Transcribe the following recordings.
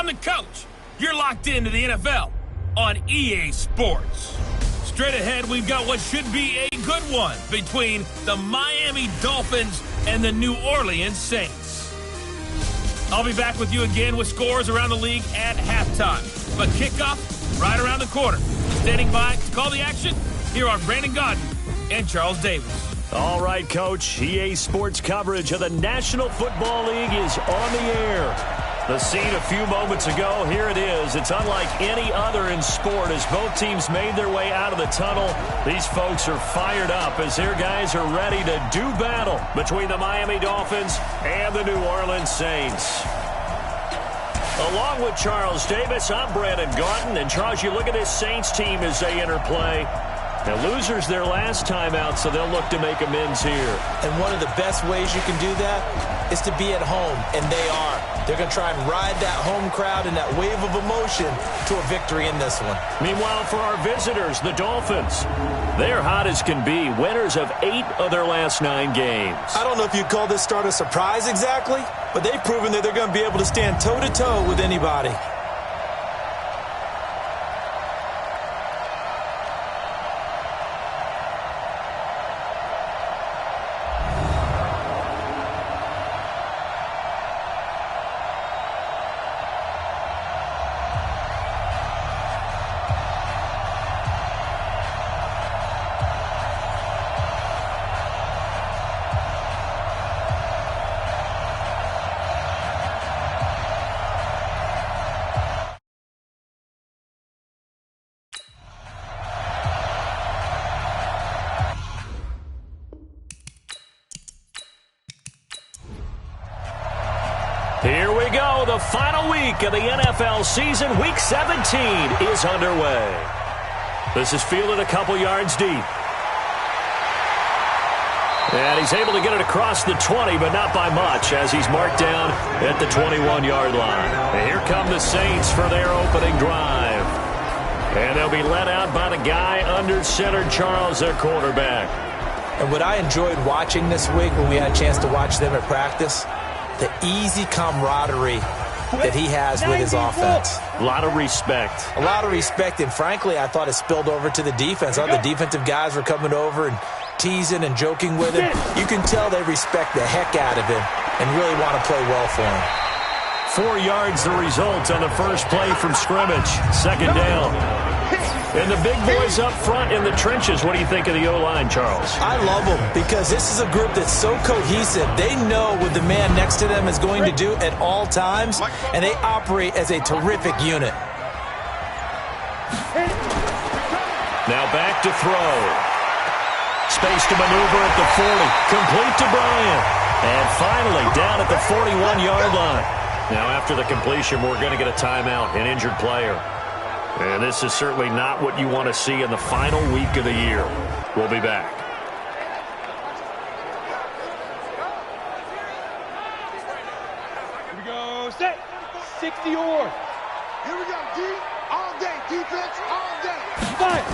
the coach. You're locked into the NFL on EA Sports. Straight ahead, we've got what should be a good one between the Miami Dolphins and the New Orleans Saints. I'll be back with you again with scores around the league at halftime. But kickoff right around the corner. Standing by to call the action, here are Brandon Godden and Charles Davis. All right, Coach. EA Sports coverage of the National Football League is on the air. The scene a few moments ago, here it is. It's unlike any other in sport as both teams made their way out of the tunnel. These folks are fired up as their guys are ready to do battle between the Miami Dolphins and the New Orleans Saints. Along with Charles Davis, I'm Brandon Godden. And Charles, you look at this Saints team as they enter play. Now, losers their last time out, so they'll look to make amends here. And one of the best ways you can do that is to be at home, and they are. They're going to try and ride that home crowd and that wave of emotion to a victory in this one. Meanwhile, for our visitors, the Dolphins, they're hot as can be, winners of 8 of their last 9 games. I don't know if you'd call this start a surprise exactly, but they've proven that they're going to be able to stand toe-to-toe with anybody. Here we go. The final week of the NFL season. Week 17 is underway. This is fielded a couple yards deep. And he's able to get it across the 20, but not by much, as he's marked down at the 21-yard line. And here come the Saints for their opening drive. And they'll be led out by the guy under center, Charles, their quarterback. And what I enjoyed watching this week when we had a chance to watch them at practice, the easy camaraderie that he has with his offense. A lot of respect. A lot of respect, and frankly, I thought it spilled over to the defense. All the defensive guys were coming over and teasing and joking with him. You can tell they respect the heck out of him and really want to play well for him. 4 yards the result on the first play from scrimmage. Second down. And the big boys up front in the trenches. What do you think of the O-line, Charles? I love them because this is a group that's so cohesive. They know what the man next to them is going to do at all times, and they operate as a terrific unit. Now back to throw. Space to maneuver at the 40. Complete to Bryant. And finally down at the 41-yard line. Now after the completion, we're going to get a timeout, an injured player. And this is certainly not what you want to see in the final week of the year. We'll be back. Here we go. Set. 60 or. Here we go. D. All day. Defense all day. Fire.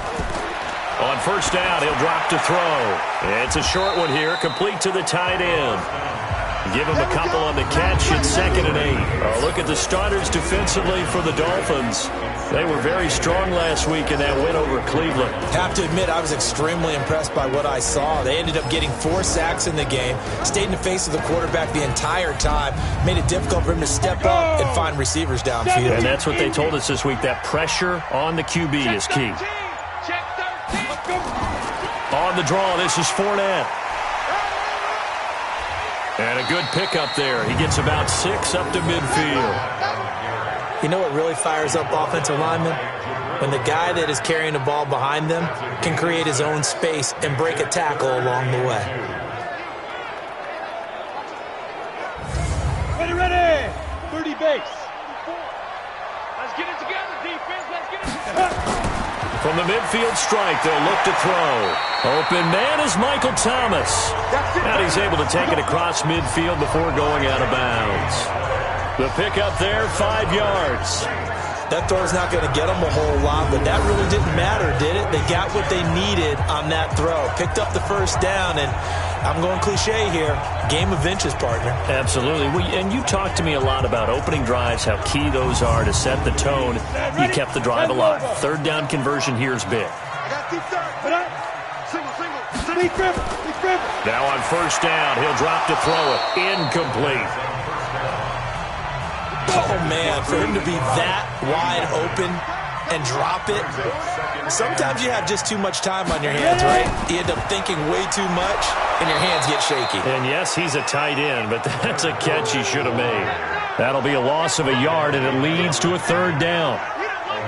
On first down, he'll drop to throw. It's a short one here, complete to the tight end. Give him a couple on the catch at 2nd and 8. Look at the starters defensively for the Dolphins. They were very strong last week in that win over Cleveland. Have to admit, I was extremely impressed by what I saw. They ended up getting 4 sacks in the game, stayed in the face of the quarterback the entire time, made it difficult for him to step up and find receivers downfield. And that's what they told us this week, that pressure on the QB is key. On the draw, this is Fournette. And a good pickup there. He gets about 6 up to midfield. You know what really fires up offensive linemen? When the guy that is carrying the ball behind them can create his own space and break a tackle along the way. Ready. 30 base. Let's get it together, defense. Let's get it together. From the midfield strike, they'll look to throw. Open man is Michael Thomas. And he's able to take it across midfield before going out of bounds. The pickup there, 5 yards. That throw is not going to get them a whole lot, but that really didn't matter, did it? They got what they needed on that throw. Picked up the first down, and I'm going cliche here. Game of inches, partner. Absolutely. And you talked to me a lot about opening drives, how key those are to set the tone. You kept the drive alive. Third down conversion here is big. Now on first down, he'll drop to throw it. Incomplete. Oh, man, for him to be that wide open and drop it. Sometimes you have just too much time on your hands, right? You end up thinking way too much, and your hands get shaky. And yes, he's a tight end, but that's a catch he should have made. That'll be a loss of a yard, and it leads to a third down.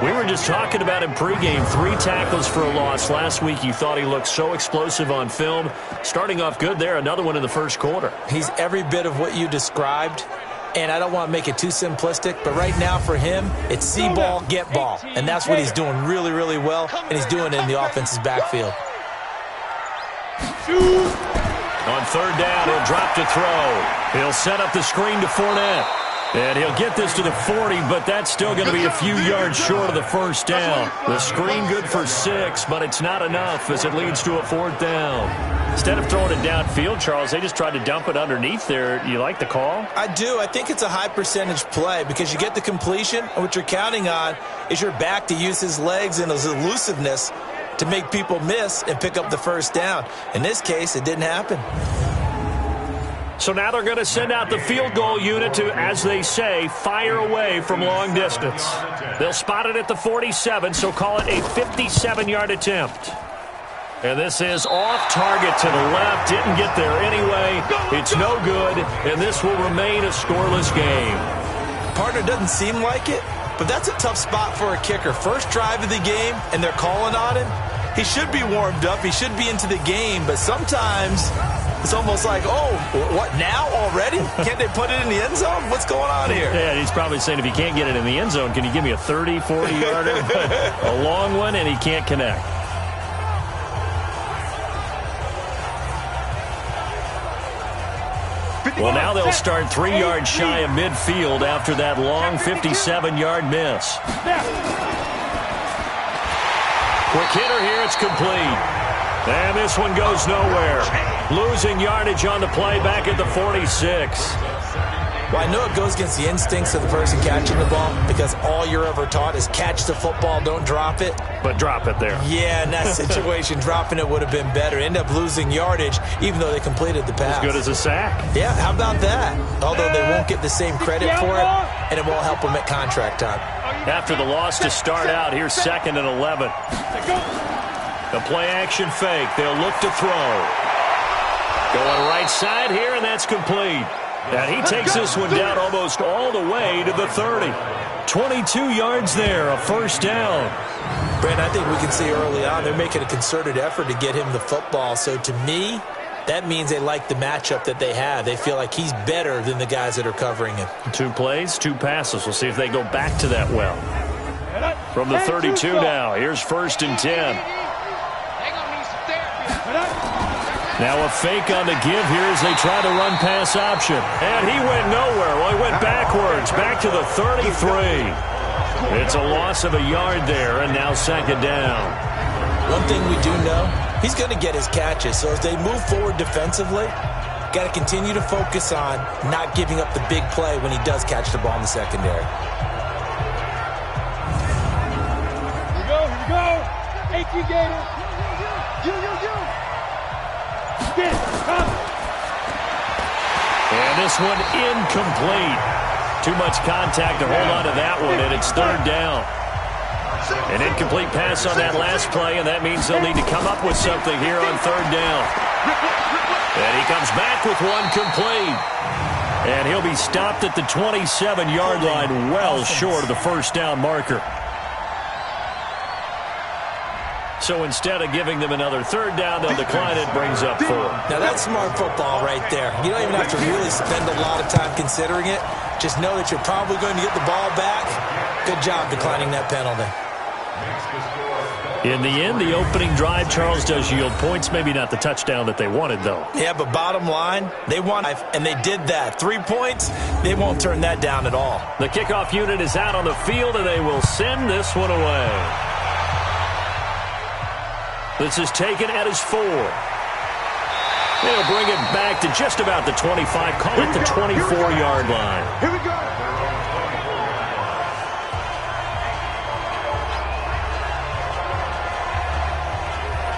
We were just talking about him pregame. 3 tackles for a loss. Last week you thought he looked so explosive on film. Starting off good there, another one in the first quarter. He's every bit of what you described. And I don't want to make it too simplistic, but right now for him, it's see ball, get ball. And that's what he's doing really, really well, and he's doing it in the offense's backfield. On third down, he'll drop to throw. He'll set up the screen to Fournette. And he'll get this to the 40, but that's still going to be a few yards short of the first down. The screen good for 6, but it's not enough as it leads to a 4th down. Instead of throwing it downfield, Charles, they just tried to dump it underneath there. You like the call? I do. I think it's a high percentage play because you get the completion, and what you're counting on is your back to use his legs and his elusiveness to make people miss and pick up the first down. In this case, it didn't happen. So now they're going to send out the field goal unit to, as they say, fire away from long distance. They'll spot it at the 47, so call it a 57-yard attempt. And this is off target to the left. Didn't get there anyway. It's no good, and this will remain a scoreless game. Partner, doesn't seem like it, but that's a tough spot for a kicker. First drive of the game, and they're calling on him. He should be warmed up. He should be into the game, but sometimes it's almost like, oh, what, now already? Can't they put it in the end zone? What's going on here? Yeah, he's probably saying if he can't get it in the end zone, can you give me a 30, 40-yarder? A long one, and he can't connect. Well, now they'll start 3 yards shy of midfield after that long 57-yard miss. Quick hitter here, it's complete. And this one goes nowhere. Losing yardage on the play back at the 46. Well, I know it goes against the instincts of the person catching the ball because all you're ever taught is catch the football, don't drop it. But drop it there. Yeah, in that situation, dropping it would have been better. End up losing yardage even though they completed the pass. As good as a sack. Yeah, how about that? Although they won't get the same credit for it, and it won't help them at contract time. After the loss to start out, here's 2nd and 11. The play-action fake. They'll look to throw. Going right side here, and that's complete. And he takes this one down almost all the way to the 30. 22 yards there, a first down. Brent, I think we can see early on they're making a concerted effort to get him the football. So to me, that means they like the matchup that they have. They feel like he's better than the guys that are covering him. 2 plays, 2 passes. We'll see if they go back to that well. From the 32 now, here's 1st and 10. Now a fake on the give here as they try to run pass option. And he went nowhere. Well, he went backwards, back to the 33. It's a loss of a yard there, and now 2nd down. One thing we do know, he's going to get his catches. So as they move forward defensively, got to continue to focus on not giving up the big play when he does catch the ball in the secondary. Here we go. 18 Gator. You. And this one incomplete. Too much contact to hold on to that one, and it's 3rd down. An incomplete pass on that last play, and that means they'll need to come up with something here on 3rd down. And he comes back with one complete. And he'll be stopped at the 27-yard line, well short of the first down marker. So instead of giving them another 3rd down, they'll decline it, brings up 4. Now that's smart football right there. You don't even have to really spend a lot of time considering it. Just know that you're probably going to get the ball back. Good job declining that penalty. In the end, the opening drive, Charles, does yield points. Maybe not the touchdown that they wanted, though. Yeah, but bottom line, they won, and they did that. 3 points, they won't turn that down at all. The kickoff unit is out on the field, and they will send this one away. This is taken at his 4. They'll bring it back to just about the 25. Call it the 24-yard line. Here we go.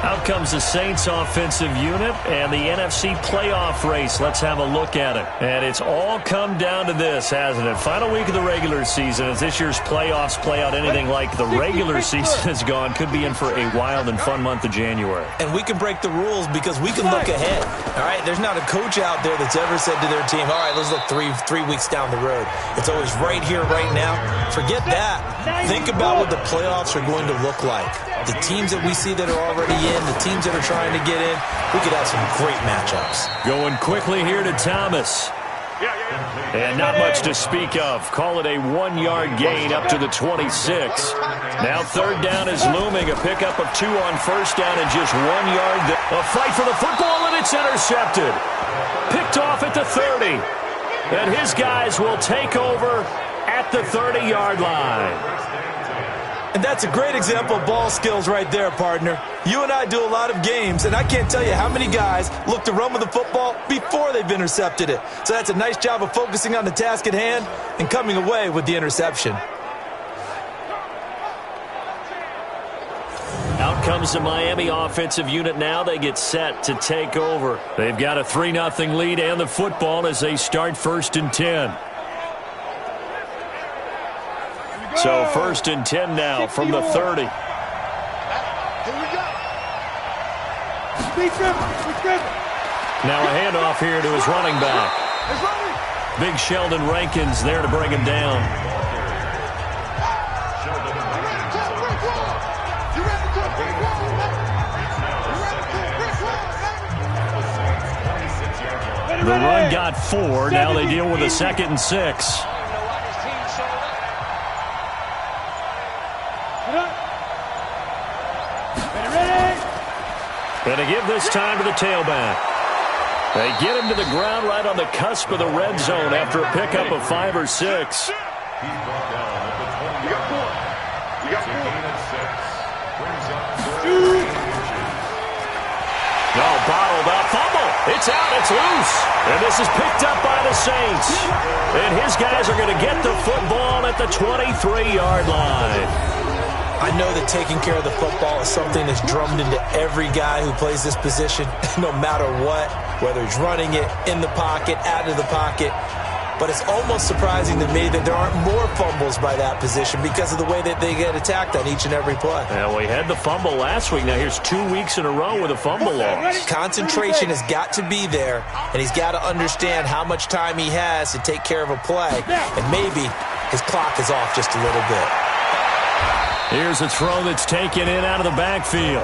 Out comes the Saints offensive unit and the NFC playoff race. Let's have a look at it. And it's all come down to this, hasn't it? Final week of the regular season. As this year's playoffs play out anything like the regular season has gone, could be in for a wild and fun month of January. And we can break the rules because we can look ahead. All right, there's not a coach out there that's ever said to their team, all right, let's look three weeks down the road. It's always right here, right now. Forget that. Think about what the playoffs are going to look like. The teams that we see that are already in, the teams that are trying to get in, we could have some great matchups. Going quickly here to Thomas. And not much to speak of. Call it a 1-yard gain up to the 26. Now third down is looming. A pickup of 2 on first down and just 1 yard. A fight for the football, and it's intercepted. Picked off at the 30. And his guys will take over at the 30-yard line. And that's a great example of ball skills right there, partner. You and I do a lot of games, and I can't tell you how many guys look to run with the football before they've intercepted it. So that's a nice job of focusing on the task at hand and coming away with the interception. Out comes the Miami offensive unit now. They get set to take over. They've got a 3-0 lead and the football as they start 1st and 10. So 1st and 10 now from the 30. Here we go. Now a handoff here to his running back. Big Sheldon Rankins there to bring him down. The run got 4. Now they deal with a 2nd and 6. And to give this time to the tailback. They get him to the ground right on the cusp of the red zone after a pickup of 5 or 6. No, bottled up, fumble. It's out, it's loose. And this is picked up by the Saints. And his guys are going to get the football at the 23-yard line. I know that taking care of the football is something that's drummed into every guy who plays this position, no matter what, whether he's running it, in the pocket, out of the pocket. But it's almost surprising to me that there aren't more fumbles by that position because of the way that they get attacked on each and every play. Yeah, we had the fumble last week. Now here's 2 weeks in a row with a fumble loss. Concentration has got to be there, and he's got to understand how much time he has to take care of a play. And maybe his clock is off just a little bit. Here's a throw that's taken in out of the backfield.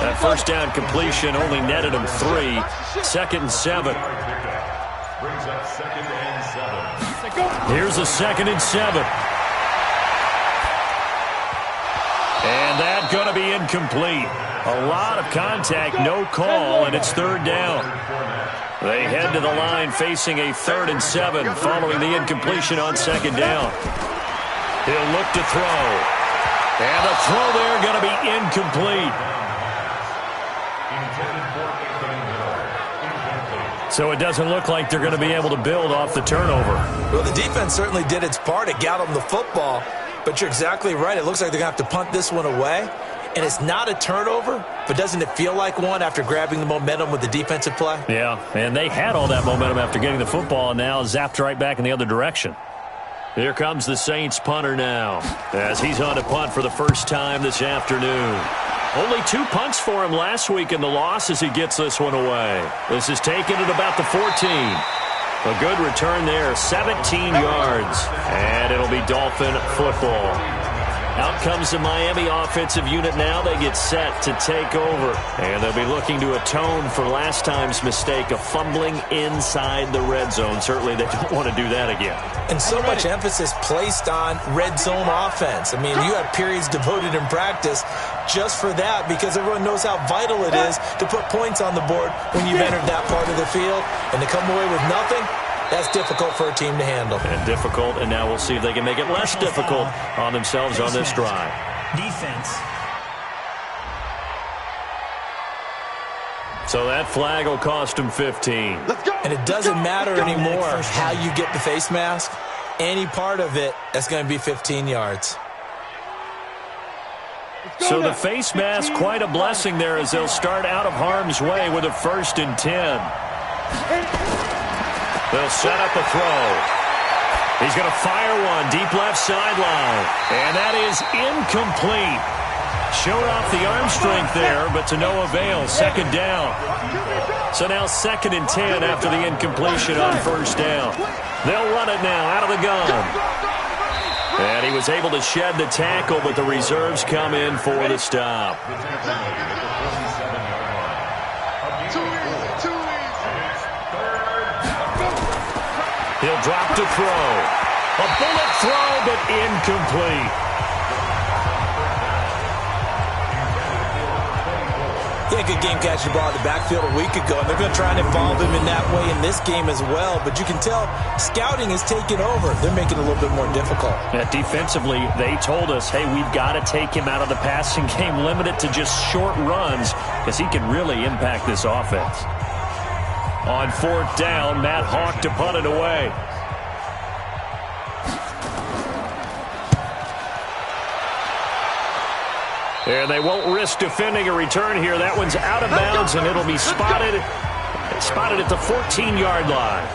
That first down completion only netted him 3. 2nd and 7. Here's a 2nd and 7. And that's going to be incomplete. A lot of contact, no call, and it's 3rd down. They head to the line facing a 3rd and 7 following the incompletion on 2nd down. He'll look to throw. And the throw there going to be incomplete. So it doesn't look like they're going to be able to build off the turnover. Well, the defense certainly did its part. It got them the football. But you're exactly right. It looks like they're going to have to punt this one away. And it's not a turnover, but doesn't it feel like one after grabbing the momentum with the defensive play? Yeah, and they had all that momentum after getting the football and now zapped right back in the other direction. Here comes the Saints punter now as he's on to punt for the first time this afternoon. Only 2 punts for him last week in the loss as he gets this one away. This is taken at about the 14. A good return there, 17 yards. And it'll be Dolphin football. Out comes the Miami offensive unit now. They get set to take over. And they'll be looking to atone for last time's mistake of fumbling inside the red zone. Certainly they don't want to do that again. And so much emphasis placed on red zone offense. I mean, you have periods devoted in practice just for that because everyone knows how vital it is to put points on the board when you've entered that part of the field. And to come away with nothing, that's difficult for a team to handle. And difficult, and now we'll see if they can make it less difficult on themselves on this drive. Defense. So that flag will cost them 15. And it doesn't matter anymore how you get the face mask. Any part of it, that's going to be 15 yards. So the face mask, quite a blessing there as they'll start out of harm's way with a 1st and 10. They'll set up a throw. He's going to fire one deep left sideline. And that is incomplete. Showed off the arm strength there, but to no avail. 2nd down. So now 2nd and 10 after the incompletion on 1st down. They'll run it now out of the gun. And he was able to shed the tackle, but the reserves come in for the stop. He'll drop to throw. A bullet throw, but incomplete. Yeah, good game catching the ball in the backfield a week ago, and they're going to try and involve him in that way in this game as well. But you can tell scouting is taking over. They're making it a little bit more difficult. Yeah, defensively, they told us, hey, we've got to take him out of the passing game, limit it to just short runs, because he can really impact this offense. On 4th down, Matt Hawk to punt it away. And they won't risk defending a return here. That one's out of bounds, and it'll be spotted at the 14-yard line.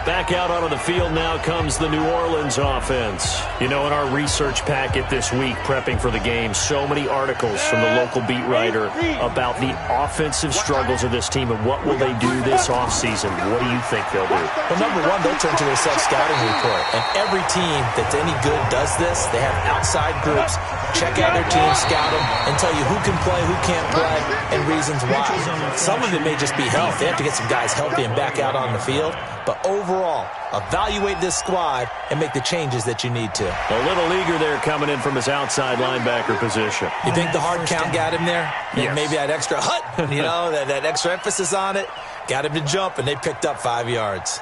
Back out onto the field now comes the New Orleans offense. You know, in our research packet this week, prepping for the game, so many articles from the local beat writer about the offensive struggles of this team and what will they do this offseason. What do you think they'll do? Well, number one, they'll turn to their self-scouting report. And every team that's any good does this. They have outside groups. Check out their team, scout them, and tell you who can play, who can't play, and reasons why. Some of it may just be health. They have to get some guys healthy and back out on the field. But overall, evaluate this squad and make the changes that you need to. A little eager there coming in from his outside linebacker position. You think the hard count got him there? Yes. Maybe that extra that extra emphasis on it got him to jump, and they picked up 5 yards.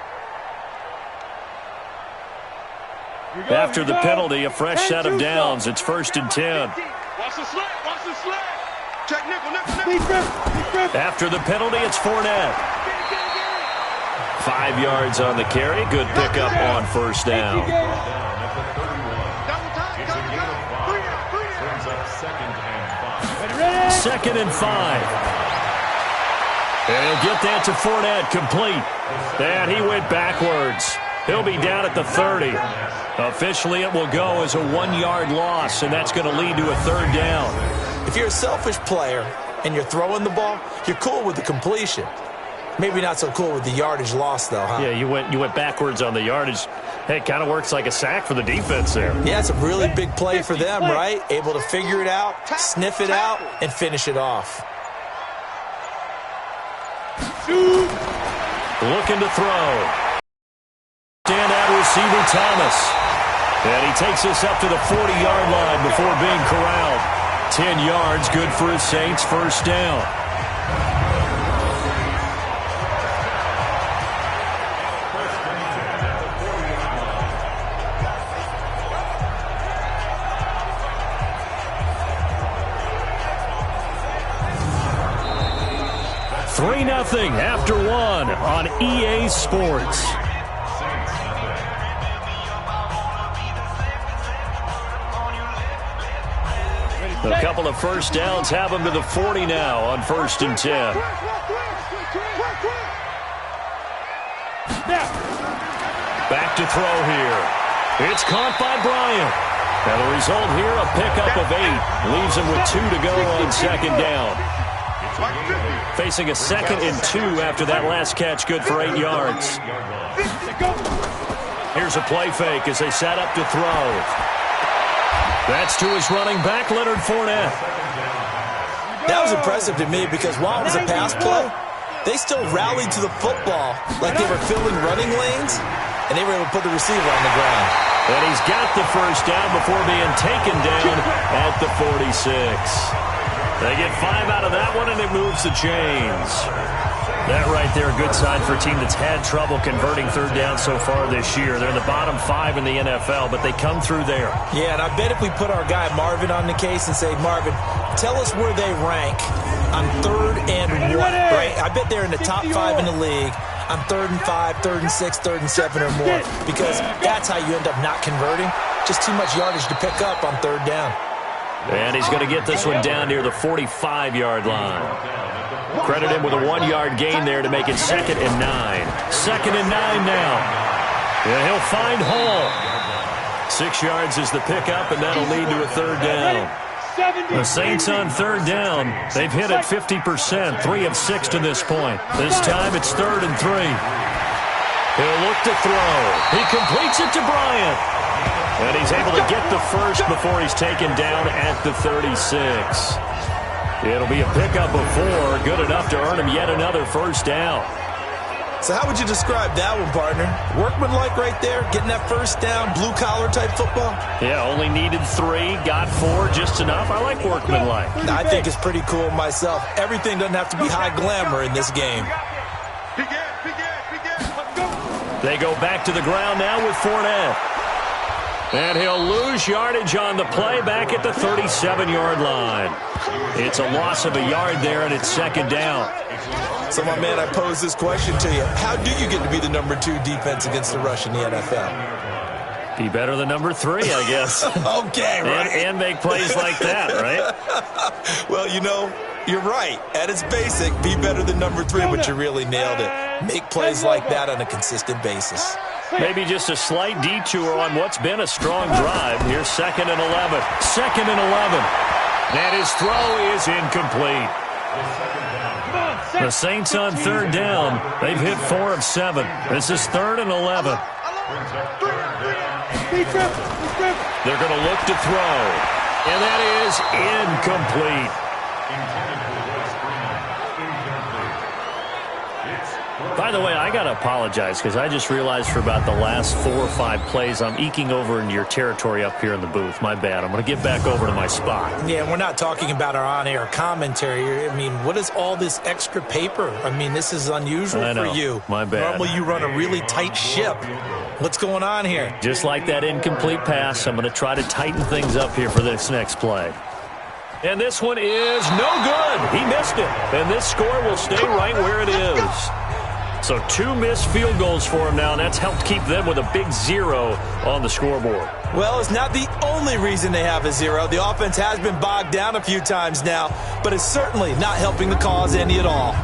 After the penalty, a fresh set of downs. It's 1st and 10. Watch the slant. Watch the slant. Check nickel. After the penalty, it's Fournette. 5 yards on the carry. Good pickup on 1st down. Second and 5. And he'll get that to Fournette, complete. And he went backwards. He'll be down at the 30. Officially, it will go as a 1-yard loss, and that's going to lead to a 3rd down. If you're a selfish player and you're throwing the ball, you're cool with the completion. Maybe not so cool with the yardage loss, though, huh? Yeah, you went backwards on the yardage. Hey, it kind of works like a sack for the defense there. Yeah, it's a really big play for them, right? Able to figure it out, sniff it out, and finish it off. Looking to throw. Standout receiver Thomas. And he takes us up to the 40-yard line before being corralled. 10 yards, good for his Saints, 1st down. Nothing after 1 on EA Sports. A couple of 1st downs have them to the 40 now on 1st and 10. Back to throw here. It's caught by Bryant. And the result here, a pickup of 8. Leaves him with 2 to go on 2nd down. Facing a 2nd and 2 after that last catch, good for 8 yards. Here's a play fake as they set up to throw. That's to his running back, Leonard Fournette. That was impressive to me because while it was a pass play, they still rallied to the football like they were filling running lanes, and they were able to put the receiver on the ground. And he's got the first down before being taken down at the 46. They get 5 out of that one, and it moves the chains. That right there, a good sign for a team that's had trouble converting third down so far this year. They're in the bottom 5 in the NFL, but they come through there. Yeah, and I bet if we put our guy Marvin on the case and say, Marvin, tell us where they rank on 3rd and 1, right? I bet they're in the top 5 in the league on 3rd and 5, 3rd and 6, 3rd and 7 or more, because that's how you end up not converting. Just too much yardage to pick up on 3rd down. And he's going to get this one down near the 45-yard line. Credit him with a 1-yard gain there to make it 2nd and 9. 2nd and 9 now. And he'll find Hall. 6 yards is the pickup, and that'll lead to a 3rd down. The Saints on 3rd down. They've hit it 50%, 3 of 6 to this point. This time it's 3rd and 3. He'll look to throw. He completes it to Bryant. And he's able to get the first before he's taken down at the 36. It'll be a pickup of 4, good enough to earn him yet another first down. So how would you describe that one, partner? Workmanlike right there, getting that first down, blue-collar type football? Yeah, only needed 3, got 4, just enough. I like workmanlike. I think it's pretty cool myself. Everything doesn't have to be high glamour in this game. They go back to the ground now with Fournette. And he'll lose yardage on the play back at the 37-yard line. It's a loss of a yard there, and it's 2nd down. So, my man, I pose this question to you. How do you get to be the number 2 defense against the rush in the NFL? Be better than number 3, I guess. Okay, right. And make plays like that, right? Well, you know, you're right. At its basic, be better than number 3, but you really nailed it. Make plays like that on a consistent basis. Maybe just a slight detour on what's been a strong drive. Here's 2nd and 11. 2nd and 11. And his throw is incomplete. The Saints on 3rd down. They've hit 4 of 7. This is 3rd and 11. They're going to look to throw. And that is incomplete. By the way, I got to apologize because I just realized for about the last 4 or 5 plays I'm eking over into your territory up here in the booth. My bad. I'm going to get back over to my spot. Yeah, we're not talking about our on-air commentary. I mean, what is all this extra paper? I mean, this is unusual for you. My bad. Normally you run a really tight ship. What's going on here? Just like that incomplete pass, I'm going to try to tighten things up here for this next play. And this one is no good. He missed it. And this score will stay right where it is. So 2 missed field goals for him now, and that's helped keep them with a big 0 on the scoreboard. Well, it's not the only reason they have a 0. The offense has been bogged down a few times now, but it's certainly not helping the cause any at all.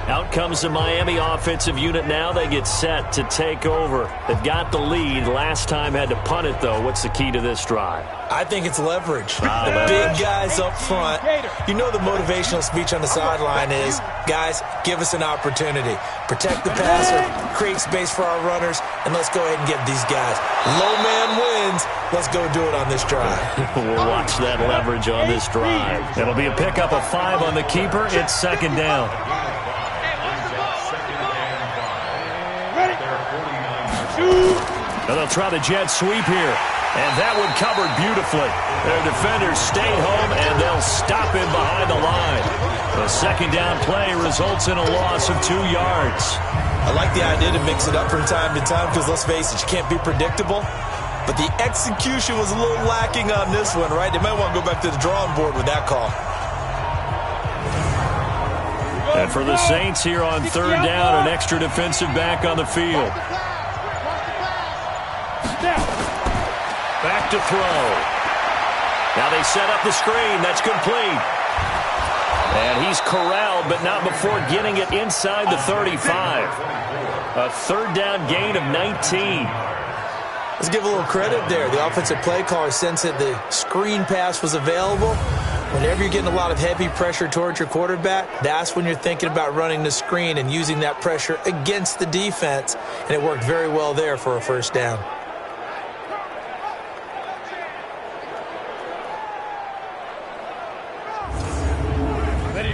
Out comes the Miami offensive unit now. They get set to take over. They've got the lead. Last time had to punt it, though. What's the key to this drive? I think it's leverage. The big guys up front. You know the motivational speech on the sideline is, guys, give us an opportunity. Protect the passer, create space for our runners, and let's go ahead and get these guys. Low man wins. Let's go do it on this drive. We'll watch that leverage on this drive. It'll be a pickup of 5 on the keeper. It's 2nd down. And they'll try the jet sweep here. And that one covered beautifully. Their defenders stay home, and they'll stop him behind the line. The 2nd down play results in a loss of 2 yards. I like the idea to mix it up from time to time because, let's face it, you can't be predictable. But the execution was a little lacking on this one, right? They might want to go back to the drawing board with that call. And for the Saints here on 3rd down, an extra defensive back on the field. Back to throw. Now they set up the screen. That's complete. And he's corralled, but not before getting it inside the 35. A 3rd down gain of 19. Let's give a little credit there. The offensive play caller sensed that the screen pass was available. Whenever you're getting a lot of heavy pressure towards your quarterback, that's when you're thinking about running the screen and using that pressure against the defense. And it worked very well there for a 1st down.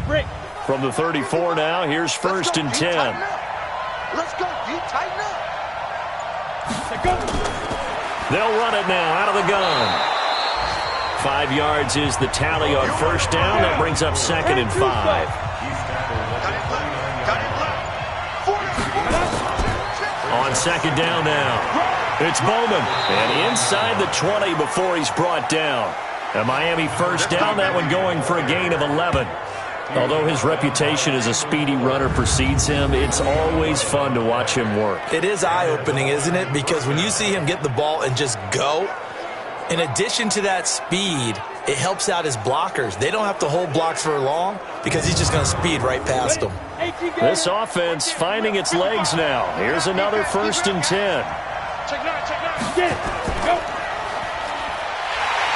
break. From the 34 now, here's first and 10. Let's go, D. Tighten up. They'll run it now out of the gun. 5 yards is the tally on first down. That brings up second and 5. On second down now, it's Bowman. And inside the 20 before he's brought down. A Miami first down, that one going for a gain of 11. Although his reputation as a speedy runner precedes him, it's always fun to watch him work. It is eye-opening, isn't it? Because when you see him get the ball and just go, in addition to that speed, it helps out his blockers. They don't have to hold blocks for long because he's just going to speed right past them. This offense finding its legs now. Here's another first and 10.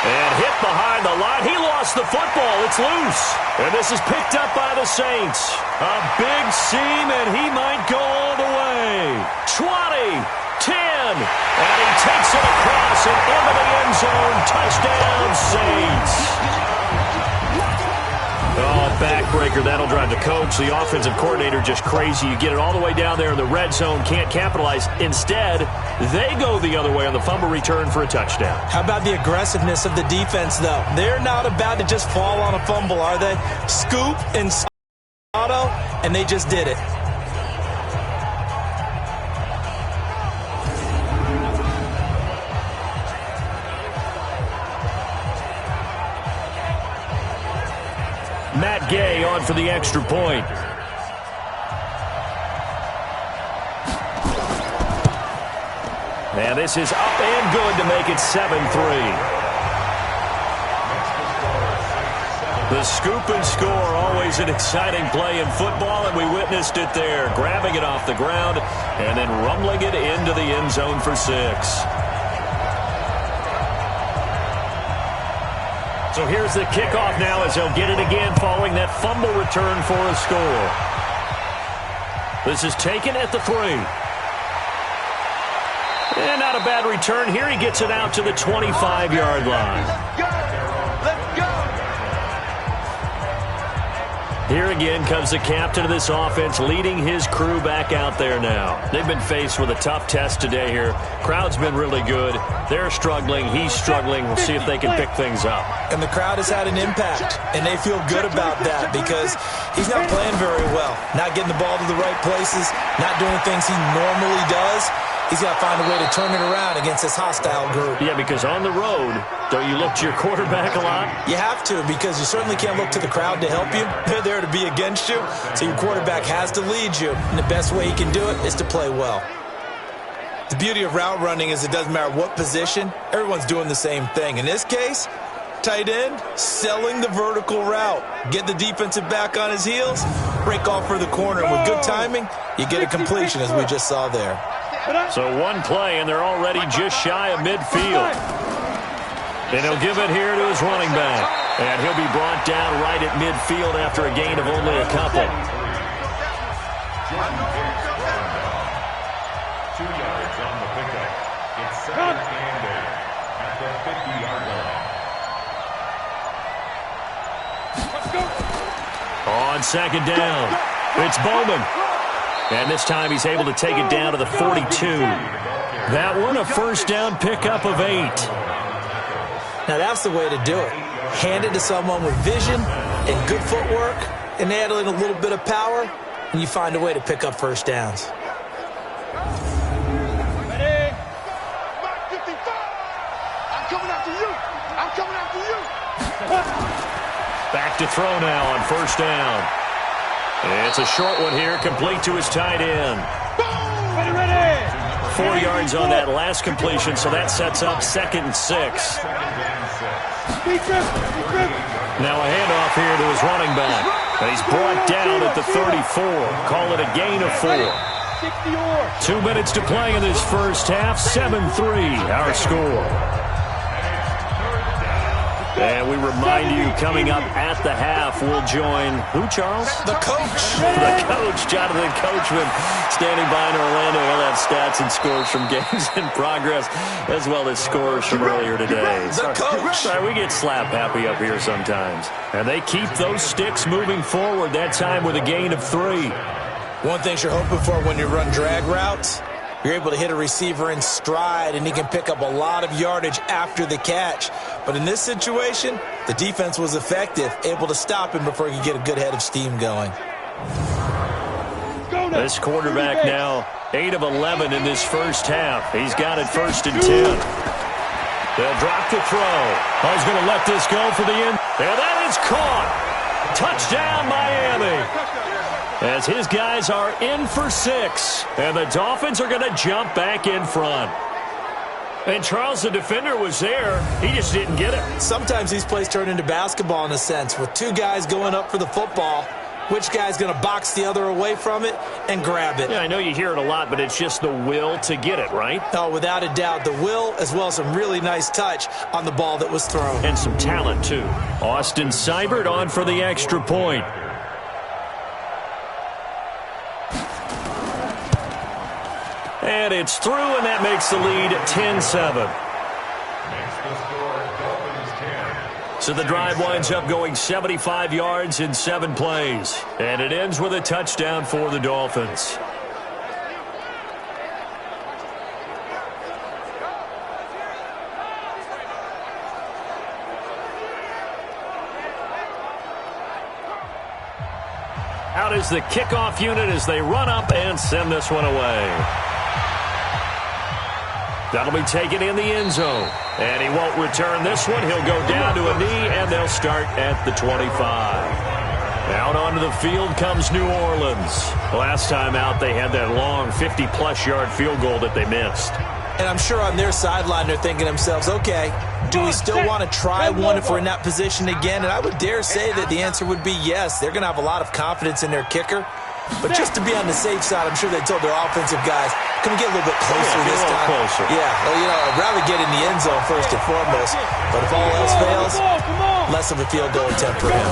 And hit behind the line. He lost the football. It's loose. And this is picked up by the Saints. A big seam, and he might go all the way. 20, 10, and he takes it across and into the end zone. Touchdown, Saints. Oh, backbreaker. That'll drive the coach. The offensive coordinator just crazy. You get it all the way down there in the red zone, can't capitalize. Instead, they go the other way on the fumble return for a touchdown. How about the aggressiveness of the defense, though? They're not about to just fall on a fumble, are they? Scoop and auto, and they just did it. Matt Gay on for the extra point. And this is up and good to make it 7-3. The scoop and score, always an exciting play in football, and we witnessed it there. Grabbing it off the ground and then rumbling it into the end zone for 6. So here's the kickoff now as they'll get it again following that fumble return for a score. This is taken at the 3. And not a bad return here. He gets it out to the 25-yard line. Here again comes the captain of this offense leading his crew back out there now. They've been faced with a tough test today here. Crowd's been really good. They're struggling. He's struggling. We'll see if they can pick things up. And the crowd has had an impact, and they feel good about that because he's not playing very well. Not getting the ball to the right places, not doing things he normally does. He's got to find a way to turn it around against this hostile group. Yeah, because on the road, don't you look to your quarterback a lot? You have to, because you certainly can't look to the crowd to help you. They're there to be against you, so your quarterback has to lead you. And the best way he can do it is to play well. The beauty of route running is it doesn't matter what position, everyone's doing the same thing. In this case, tight end, selling the vertical route. Get the defensive back on his heels, break off for the corner. And with good timing, you get a completion, as we just saw there. So one play, and they're already just shy of midfield. And he'll give it here to his running back. And he'll be brought down right at midfield after a gain of only a couple. 2 yards on the pickup. It's second and 8 at the 50-yard line. On second down, it's Bowman. And this time he's able to take it down to the 42. That one a first down pickup of 8. Now that's the way to do it. Hand it to someone with vision and good footwork, and add in a little bit of power, and you find a way to pick up first downs. Ready? Mark 55. I'm coming after you. I'm coming after you. Back to throw now on first down. It's a short one here, complete to his tight end. Ready. 4 yards on that last completion, so that sets up 2nd and 6. Now a handoff here to his running back. And he's brought down at the 34. Call it a gain of 4. 2 minutes to play in this first half. 7-3, our score. And we remind you, coming up at the half, we'll join who, Charles? The coach. The coach, Jonathan Coachman, standing by in Orlando. He'll have stats and scores from games in progress, as well as scores from earlier today. The coach. Sorry, we get slap happy up here sometimes. And they keep those sticks moving forward, that time with a gain of 3. One thing you're hoping for when you run drag routes, you're able to hit a receiver in stride, and he can pick up a lot of yardage after the catch. But in this situation, the defense was effective, able to stop him before he could get a good head of steam going. This quarterback now 8 of 11 in this first half. He's got it 1st and 10. They'll drop the throw. Oh, he's going to let this go for the end. And that is caught. Touchdown, Miami. As his guys are in for 6. And the Dolphins are going to jump back in front. And Charles, the defender, was there. He just didn't get it. Sometimes these plays turn into basketball in a sense, with 2 guys going up for the football. Which guy's going to box the other away from it and grab it? Yeah, I know you hear it a lot, but it's just the will to get it, right? Oh, without a doubt. The will, as well as some really nice touch on the ball that was thrown. And some talent, too. Austin Seibert on for the extra point. And it's through, and that makes the lead 10-7. So the drive winds up going 75 yards in 7 plays. And it ends with a touchdown for the Dolphins. Out is the kickoff unit as they run up and send this one away. That'll be taken in the end zone. And he won't return this one. He'll go down to a knee, and they'll start at the 25. Out onto the field comes New Orleans. Last time out, they had that long 50-plus yard field goal that they missed. And I'm sure on their sideline, they're thinking to themselves, okay, do we still want to try one if we're in that position again? And I would dare say that the answer would be yes. They're going to have a lot of confidence in their kicker. But just to be on the safe side, I'm sure they told their offensive guys, can we get a little bit closer this time? Closer. Yeah, well, you know, I'd rather get in the end zone first and foremost. But if all else fails, less of a field goal attempt for him.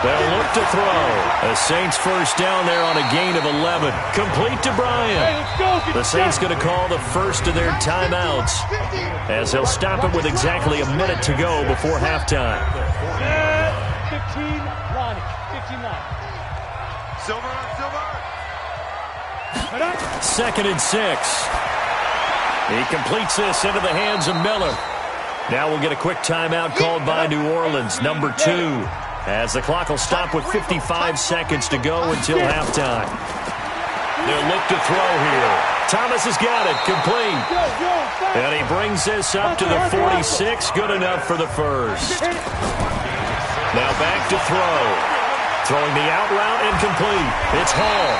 They'll look to throw. The Saints first down there on a gain of 11. Complete to Bryant. The Saints going to call the first of their timeouts as they'll stop it with exactly a minute to go before halftime. 15-9. Silver on silver. 2nd and 6. He completes this into the hands of Miller. Now we'll get a quick timeout called by New Orleans, number 2, as the clock will stop with 55 seconds to go until halftime. They'll look to throw here. Thomas has got it, complete. And he brings this up to the 46, good enough for the first. Now back to throw. Throwing the out route incomplete. It's Hall.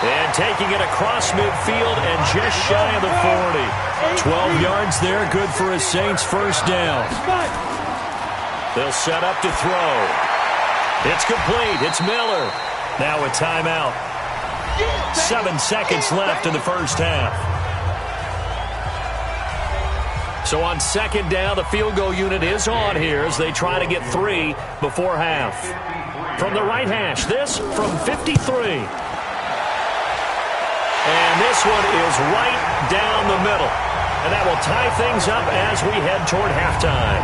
And taking it across midfield and just shy of the 40. 12 yards there, good for a Saints first down. They'll set up to throw. It's complete. It's Miller. Now a timeout. 7 seconds left in the first half. So on 2nd down, the field goal unit is on here as they try to get 3 before half. From the right hash, this from 53. And this one is right down the middle. And that will tie things up as we head toward halftime.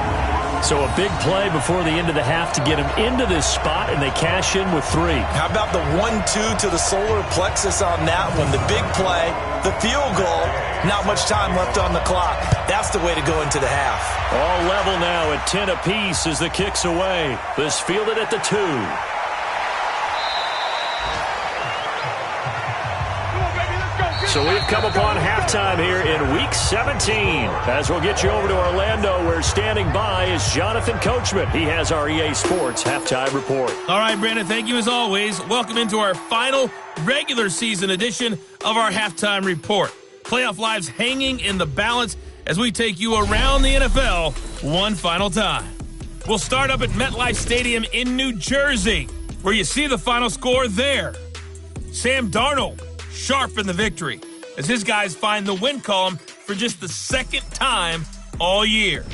So a big play before the end of the half to get them into this spot, and they cash in with 3. How about the 1-2 to the solar plexus on that one? The big play, the field goal, not much time left on the clock. That's the way to go into the half. All level now at 10 apiece as the kick's away. This fielded at the 2. So we've come upon halftime here in Week 17. As we'll get you over to Orlando, where standing by is Jonathan Coachman. He has our EA Sports Halftime Report. All right, Brandon, thank you as always. Welcome into our final regular season edition of our Halftime Report. Playoff lives hanging in the balance as we take you around the NFL one final time. We'll start up at MetLife Stadium in New Jersey, where you see the final score there. Sam Darnold sharp in the victory as his guys find the win column for just the 2nd time all year.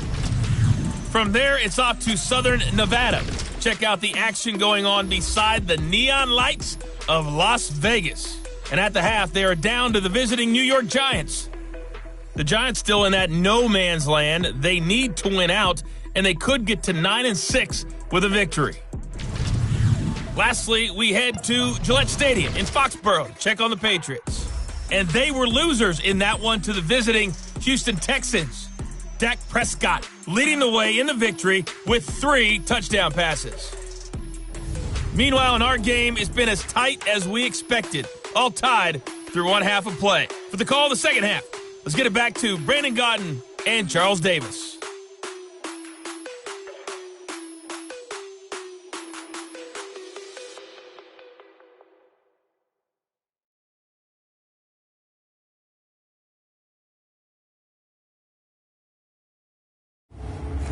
From there, it's off to Southern Nevada. Check out the action going on beside the neon lights of Las Vegas. And at the half, they are down to the visiting New York Giants. The Giants still in that no man's land. They need to win out, and they could get to 9-6 with a victory. Lastly, we head to Gillette Stadium in Foxborough. Check on the Patriots. And they were losers in that one to the visiting Houston Texans. Dak Prescott leading the way in the victory with 3 touchdown passes. Meanwhile, in our game, it's been as tight as we expected, all tied through one half of play. For the call of the second half, let's get it back to Brandon Gaudin and Charles Davis.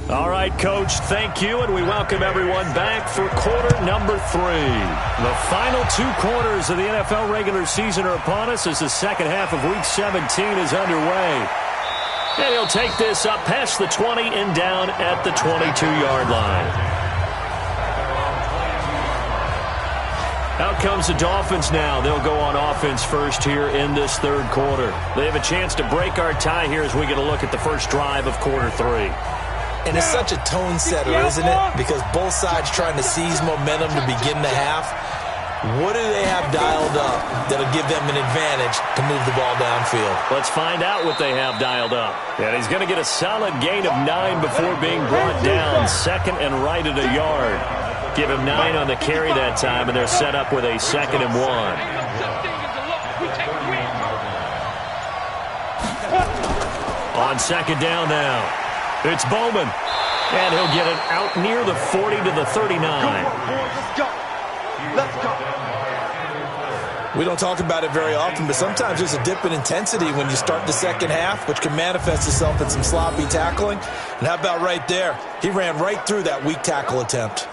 All right, Coach, thank you, and we welcome everyone back for quarter number 3. The final 2 quarters of the NFL regular season are upon us as the second half of Week 17 is underway. And he'll take this up past the 20 and down at the 22-yard line. Out comes the Dolphins now. They'll go on offense first here in this third quarter. They have a chance to break our tie here as we get a look at the first drive of quarter 3. And it's such a tone setter, isn't it? Because both sides trying to seize momentum to begin the half. What do they have dialed up that'll give them an advantage to move the ball downfield? Let's find out what they have dialed up. And he's going to get a solid gain of 9 before being brought down. Second and right at a yard. Give him 9 on the carry that time, and they're set up with a 2nd and 1. On second down now. It's Bowman, and he'll get it out near the 40 to the 39. Let's go. Let's go. We don't talk about it very often, but sometimes there's a dip in intensity when you start the second half, which can manifest itself in some sloppy tackling. And how about right there? He ran right through that weak tackle attempt.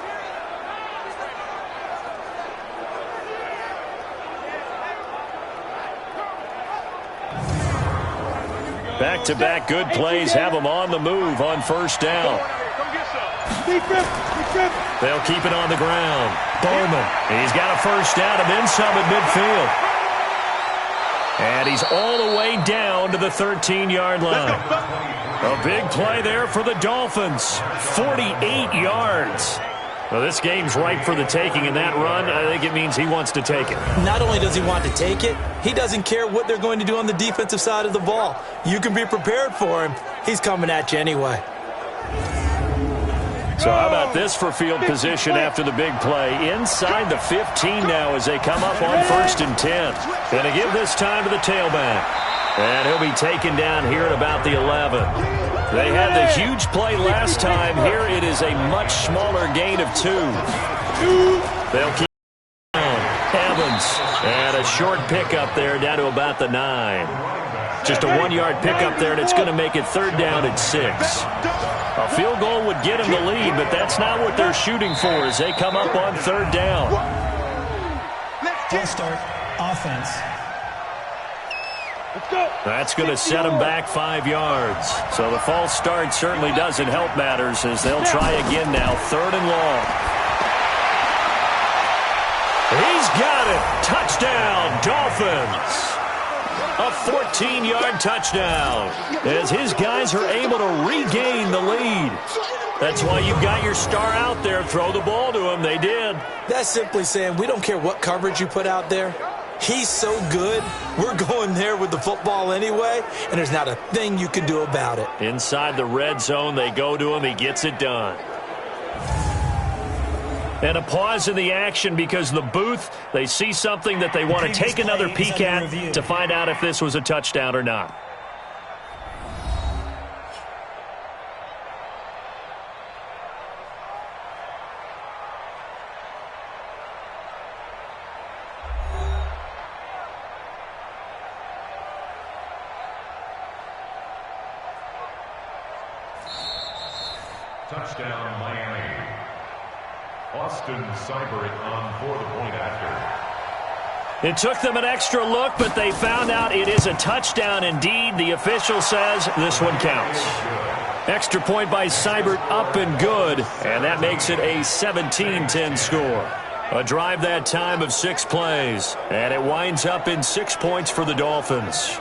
Back-to-back good plays have them on the move on first down. They'll keep it on the ground. Bowman, he's got a first down and then some at midfield. And he's all the way down to the 13-yard line. A big play there for the Dolphins. 48 yards. Well, this game's ripe for the taking, and that run, I think it means he wants to take it. Not only does he want to take it, he doesn't care what they're going to do on the defensive side of the ball. You can be prepared for him. He's coming at you anyway. So how about this for field position after the big play? Inside the 15 now as they come up on 1st and 10. Going to give this time to the tailback. And he'll be taken down here at about the 11. They had the huge play last time. Here it is a much smaller gain of 2. They'll keep down. Evans. And a short pickup there down to about the 9. Just a 1-yard pickup there, and it's going to make it 3rd down at 6. A field goal would get them the lead, but that's not what they're shooting for as they come up on 3rd down. Full start, offense. That's going to set them back 5 yards. So the false start certainly doesn't help matters as they'll try again now. 3rd and long. He's got it. Touchdown, Dolphins. A 14-yard touchdown as his guys are able to regain the lead. That's why you've got your star out there. Throw the ball to him. They did. That's simply saying we don't care what coverage you put out there. He's so good, we're going there with the football anyway, and there's not a thing you can do about it. Inside the red zone, they go to him. He gets it done. And a pause in the action because the booth, they see something that they want to take another peek at to find out if this was a touchdown or not. Touchdown, Miami. Austin Seibert on for the point after. It took them an extra look, but they found out it is a touchdown indeed. The official says this one counts. Extra point by Seibert, up and good, and that makes it a 17-10 score. A drive that time of 6 plays, and it winds up in 6 points for the Dolphins.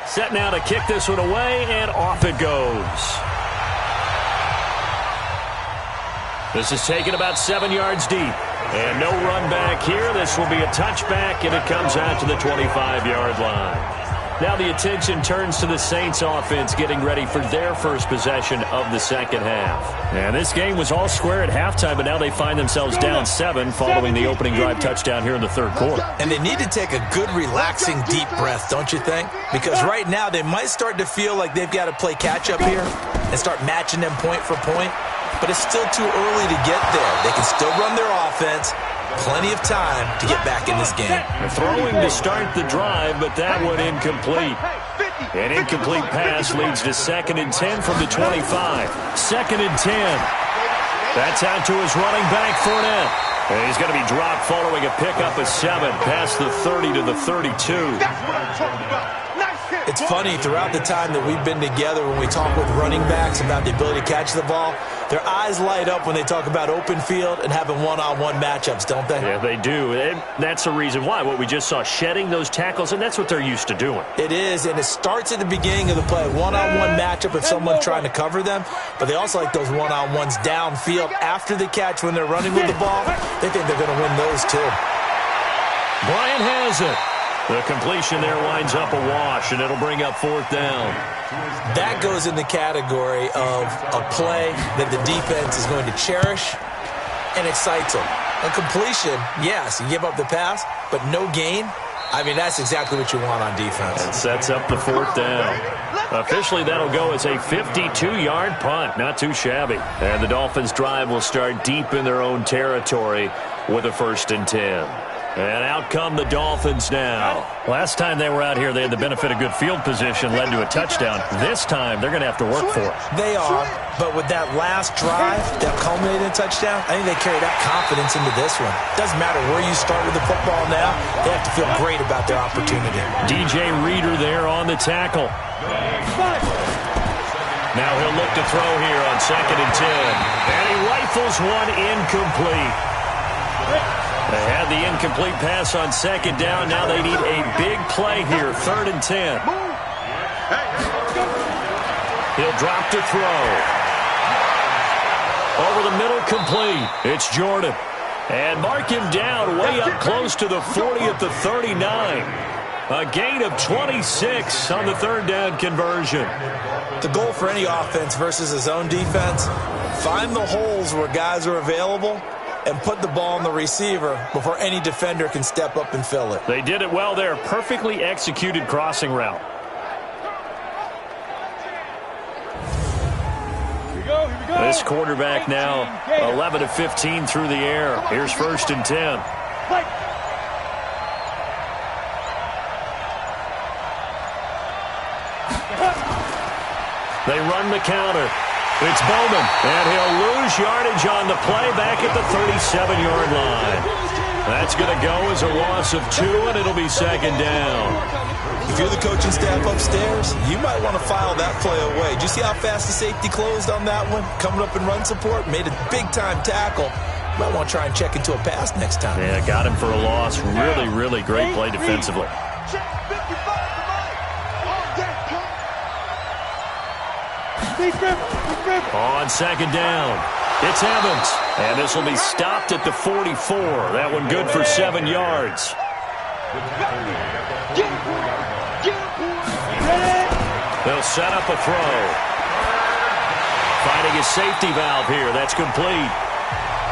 Set now to kick this one away, and off it goes. This is taken about 7 yards deep. And no run back here. This will be a touchback, and it comes out to the 25-yard line. Now the attention turns to the Saints offense getting ready for their first possession of the second half. And this game was all square at halftime, but now they find themselves down 7 following the opening drive touchdown here in the third quarter. And they need to take a good, relaxing, deep breath, don't you think? Because right now they might start to feel like they've got to play catch-up here and start matching them point for point. But it's still too early to get there. They can still run their offense. Plenty of time to get back in this game. They're throwing to start the drive, but that one incomplete. An incomplete pass leads to 2nd and 10 from the 25. 2nd and 10. That's out to his running back, Fournette. And he's going to be dropped following a pickup of 7 past the 30 to the 32. That's what I'm talking about. It's funny, throughout the time that we've been together, when we talk with running backs about the ability to catch the ball, their eyes light up when they talk about open field and having one-on-one matchups, don't they? Yeah, they do. And that's the reason why. What we just saw, shedding those tackles, and that's what they're used to doing. It is, and it starts at the beginning of the play. One-on-one matchup if someone's trying to cover them, but they also like those one-on-ones downfield after the catch when they're running with the ball. They think they're going to win those too. Bryant has it. The completion there winds up a wash, and it'll bring up 4th down. That goes in the category of a play that the defense is going to cherish and excites them. A completion, yes, you give up the pass, but no gain. I mean, that's exactly what you want on defense. And sets up the 4th down. Officially, that'll go as a 52-yard punt. Not too shabby. And the Dolphins' drive will start deep in their own territory with a 1st and 10. And out come the Dolphins now. Last time they were out here, they had the benefit of good field position, led to a touchdown. This time, they're going to have to work for it. They are, but with that last drive that culminated in a touchdown, I think they carry that confidence into this one. Doesn't matter where you start with the football now, they have to feel great about their opportunity. DJ Reader there on the tackle. Now he'll look to throw here on 2nd and 10. And he rifles one incomplete. They had the incomplete pass on 2nd down. Now they need a big play here, 3rd and 10. He'll drop to throw. Over the middle, complete. It's Jordan. And mark him down way up close to the 40 at the 39. A gain of 26 on the 3rd down conversion. The goal for any offense versus his own defense, find the holes where guys are available and put the ball on the receiver before any defender can step up and fill it. They did it well there. Perfectly executed crossing route. Here we go. This quarterback now 11 of 15 through the air. Here's 1st and 10. They run the counter. It's Bowman, and he'll lose yardage on the play back at the 37-yard line. That's going to go as a loss of 2, and it'll be 2nd down. If you're the coaching staff upstairs, you might want to file that play away. Did you see how fast the safety closed on that one? Coming up in run support, made a big-time tackle. You might want to try and check into a pass next time. Yeah, got him for a loss. Really, really great play defensively. On 2nd down, it's Evans. And this will be stopped at the 44. That one good for 7 yards. They'll set up a throw. Finding his safety valve here. That's complete.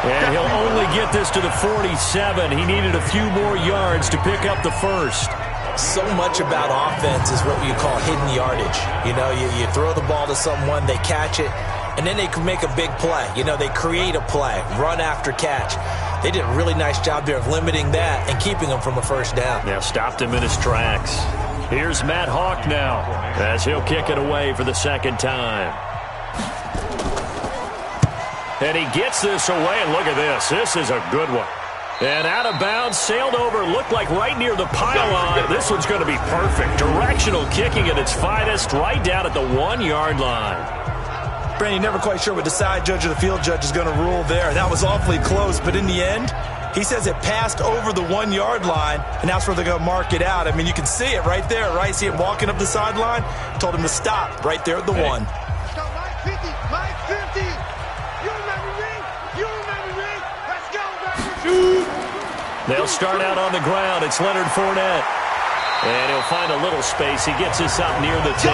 And he'll only get this to the 47. He needed a few more yards to pick up the 1st. So much about offense is what you call hidden yardage. You know, you throw the ball to someone, they catch it, and then they can make a big play. You know, they create a play, run after catch. They did a really nice job there of limiting that and keeping him from a 1st down. Now stopped him in his tracks. Here's Matt Hawk now as he'll kick it away for the 2nd time. And he gets this away, and look at this. This is a good one. And out of bounds, sailed over, looked like right near the pylon. This one's going to be perfect. Directional kicking at its finest, right down at the 1-yard line. Brandon, never quite sure what the side judge or the field judge is going to rule there. That was awfully close, but in the end, he says it passed over the 1-yard line, and that's where they're going to mark it out. I mean, you can see it right there, right? See him walking up the sideline? Told him to stop right there at the 1. Let's go, Mike 50, Mike 50. You remember me? You remember me? Let's go, baby. They'll start out on the ground. It's Leonard Fournette. And he'll find a little space. He gets this up near the 10.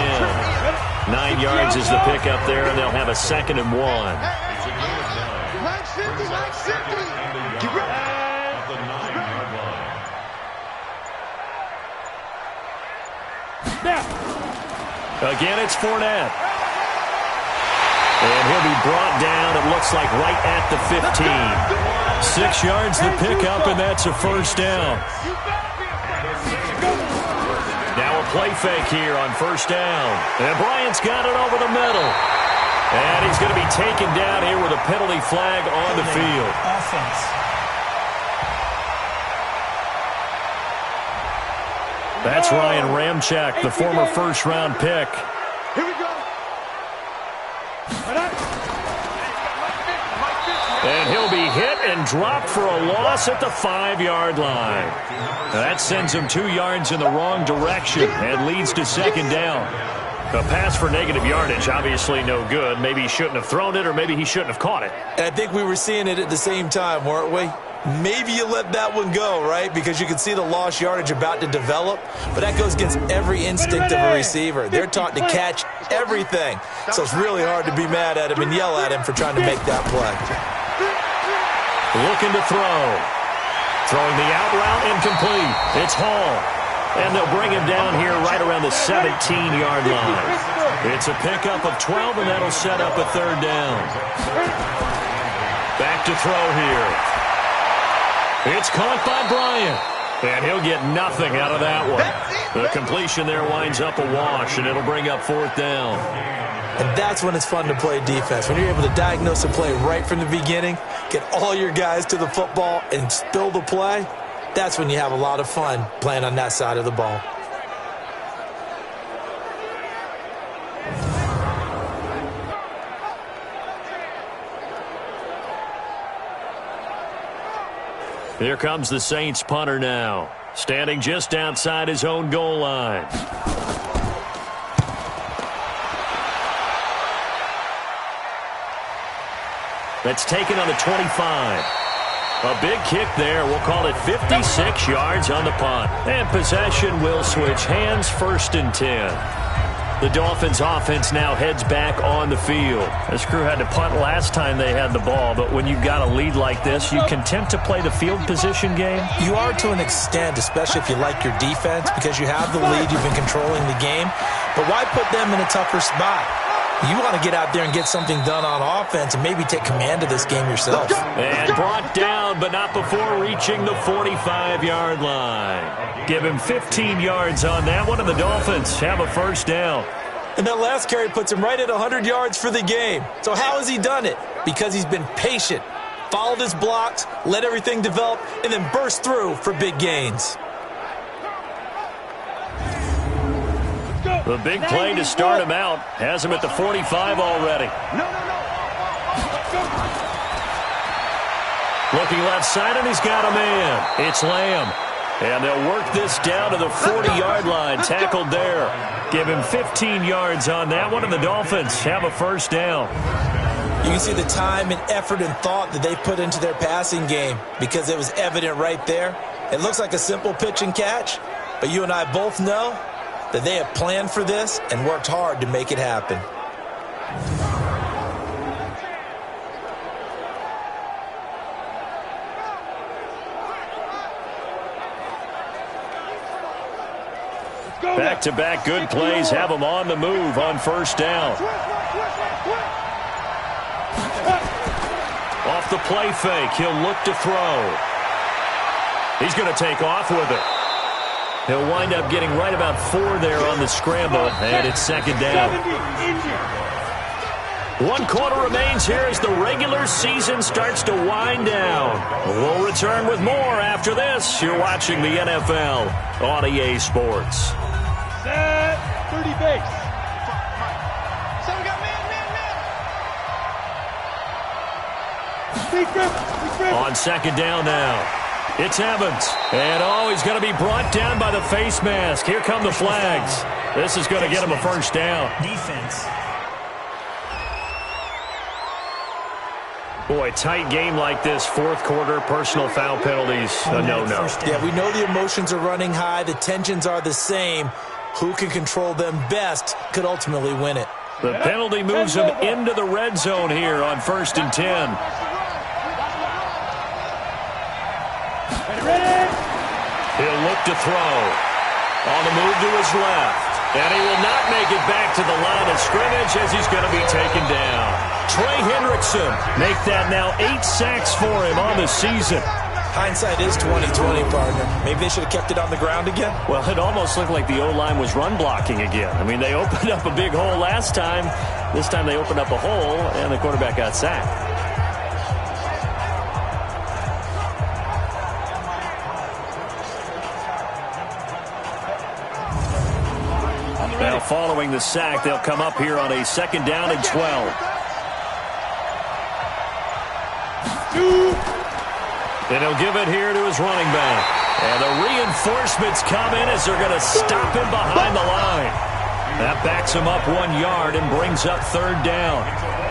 9 yards is the pickup there, and they'll have a 2nd and 1. Mike 50, Mike 50. Get ready. At the 9-yard line. Again, it's Fournette. And he'll be brought down, it looks like, right at the 15. 6 yards the pickup, and that's a 1st down. Now a play fake here on 1st down. And Bryant's got it over the middle. And he's going to be taken down here with a penalty flag on the field. Offense. That's Ryan Ramczyk, the former 1st-round pick. Here we go. And he'll be hit and dropped for a loss at the 5-yard line. That sends him 2 yards in the wrong direction and leads to 2nd down. A pass for negative yardage, obviously no good. Maybe he shouldn't have thrown it, or maybe he shouldn't have caught it. And I think we were seeing it at the same time, weren't we? Maybe you let that one go, right? Because you can see the lost yardage about to develop. But that goes against every instinct of a receiver. They're taught to catch everything. So it's really hard to be mad at him and yell at him for trying to make that play. Looking to throw. Throwing the out route, incomplete. It's Hall. And they'll bring him down here right around the 17-yard line. It's a pickup of 12, and that'll set up a 3rd down. Back to throw here. It's caught by Bryant. And he'll get nothing out of that one. The completion there winds up a wash, and it'll bring up 4th down. And that's when it's fun to play defense. When you're able to diagnose a play right from the beginning, get all your guys to the football, and spill the play, that's when you have a lot of fun playing on that side of the ball. Here comes the Saints punter now, standing just outside his own goal line. That's taken on the 25. A big kick there. We'll call it 56 yards on the punt. And possession will switch hands, 1st and 10. The Dolphins offense now heads back on the field. This crew had to punt last time they had the ball, but when you've got a lead like this, you content to play the field position game? You are to an extent, especially if you like your defense, because you have the lead, you've been controlling the game. But why put them in a tougher spot? You want to get out there and get something done on offense and maybe take command of this game yourself. And brought down, but not before reaching the 45-yard line. Give him 15 yards on that one, and the Dolphins have a 1st down. And that last carry puts him right at 100 yards for the game. So how has he done it? Because he's been patient, followed his blocks, let everything develop, and then burst through for big gains. The big play to start him out has him at the 45 already. Looking left side, and he's got a man. It's Lamb. And they'll work this down to the 40-yard line, tackled there. Give him 15 yards on that one, and the Dolphins have a 1st down. You can see the time and effort and thought that they put into their passing game because it was evident right there. It looks like a simple pitch and catch, but you and I both know that they have planned for this and worked hard to make it happen. Back-to-back good plays have them on the move on 1st down. Off the play fake, he'll look to throw. He's going to take off with it. He'll wind up getting right about 4 there on the scramble, and it's 2nd down. 1 quarter remains here as the regular season starts to wind down. We'll return with more after this. You're watching the NFL on EA Sports. Set, 30 base. So we got man. On second down now. It's Evans. And he's going to be brought down by the face mask. Here come the flags. This is going to get him a first down. Defense. Boy, tight game like this, fourth quarter, personal foul penalties, a no-no. Yeah, we know the emotions are running high. The tensions are the same. Who can control them best could ultimately win it. The penalty moves him into the red zone here on 1st and 10. He'll look to throw. On the move to his left. And he will not make it back to the line of scrimmage as he's going to be taken down. Trey Hendrickson make that now 8 sacks for him on the season. Hindsight is 20/20, partner. Maybe they should have kept it on the ground again. Well, it almost looked like the O-line was run blocking again. I mean, they opened up a big hole last time. This time they opened up a hole, and the quarterback got sacked. Now, following the sack, they'll come up here on a 2nd down and 12. And he'll give it here to his running back. And the reinforcements come in as they're going to stop him behind the line. That backs him up 1 yard and brings up 3rd down.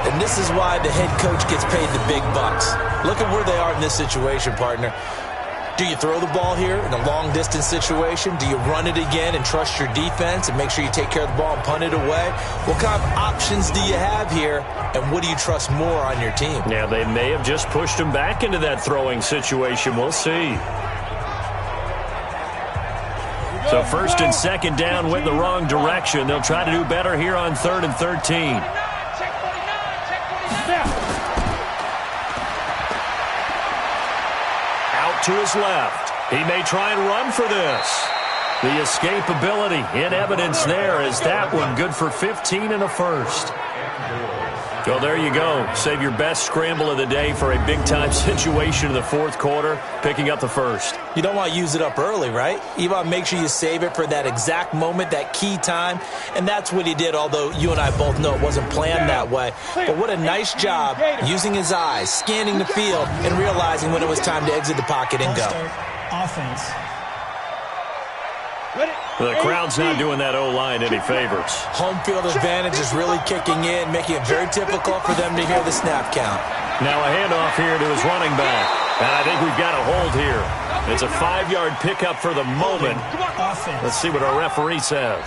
And this is why the head coach gets paid the big bucks. Look at where they are in this situation, partner. Do you throw the ball here in a long-distance situation? Do you run it again and trust your defense and make sure you take care of the ball and punt it away? What kind of options do you have here, and what do you trust more on your team? Yeah, they may have just pushed him back into that throwing situation. We'll see. So 1st and 2nd down went the wrong direction. They'll try to do better here on 3rd and 13. To his left. He may try and run for this. The escapability in evidence there is that one good for 15 and a first. Well, there you go. Save your best scramble of the day for a big-time situation in the 4th quarter, picking up the first. You don't want to use it up early, right? You want to make sure you save it for that exact moment, that key time, and that's what he did, although you and I both know it wasn't planned that way. But what a nice job using his eyes, scanning the field, and realizing when it was time to exit the pocket and go. Offense. The crowd's not doing that O-line any favors. Home field advantage is really kicking in, making it very difficult for them to hear the snap count. Now a handoff here to his running back. And I think we've got a hold here. It's a 5-yard pickup for the moment. Let's see what our referee says.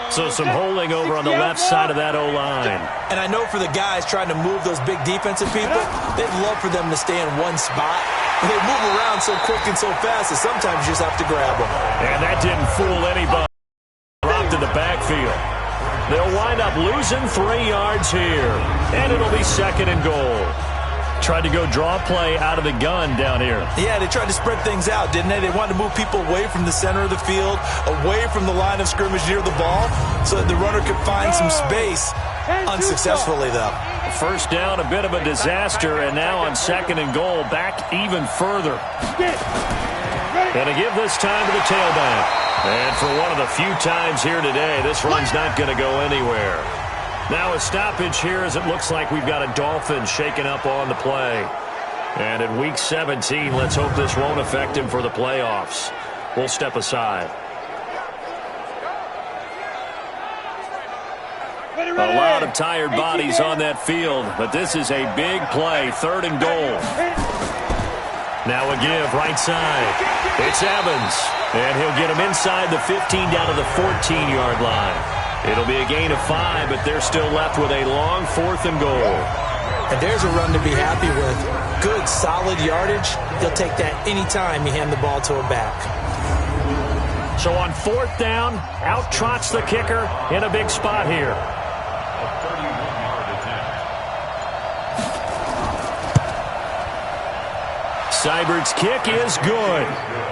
So some holding over on the left side of that O-line. And I know for the guys trying to move those big defensive people, they'd love for them to stay in one spot. But they move around so quick and so fast that sometimes you just have to grab them. And that didn't fool anybody. Dropped to the backfield. They'll wind up losing 3 yards here. And it'll be 2nd and goal. Tried to go draw play out of the gun down here. Yeah, they tried to spread things out, didn't they? They wanted to move people away from the center of the field, away from the line of scrimmage near the ball, so that the runner could find some space. Unsuccessfully, though. First down, a bit of a disaster, and now on 2nd and goal, back even further. And to give this time to the tailback. And for one of the few times here today, this run's not going to go anywhere. Now a stoppage here as it looks like we've got a Dolphins shaken up on the play. And in Week 17, let's hope this won't affect him for the playoffs. We'll step aside. A lot of tired bodies on that field, but this is a big play, 3rd and goal. Now a give right side. It's Evans, and he'll get him inside the 15 down to the 14-yard line. It'll be a gain of 5, but they're still left with a long 4th and goal. And there's a run to be happy with. Good, solid yardage. He'll take that anytime you hand the ball to a back. So on 4th down, out trots the kicker in a big spot here. A 31-yard attempt. Seibert's kick is good.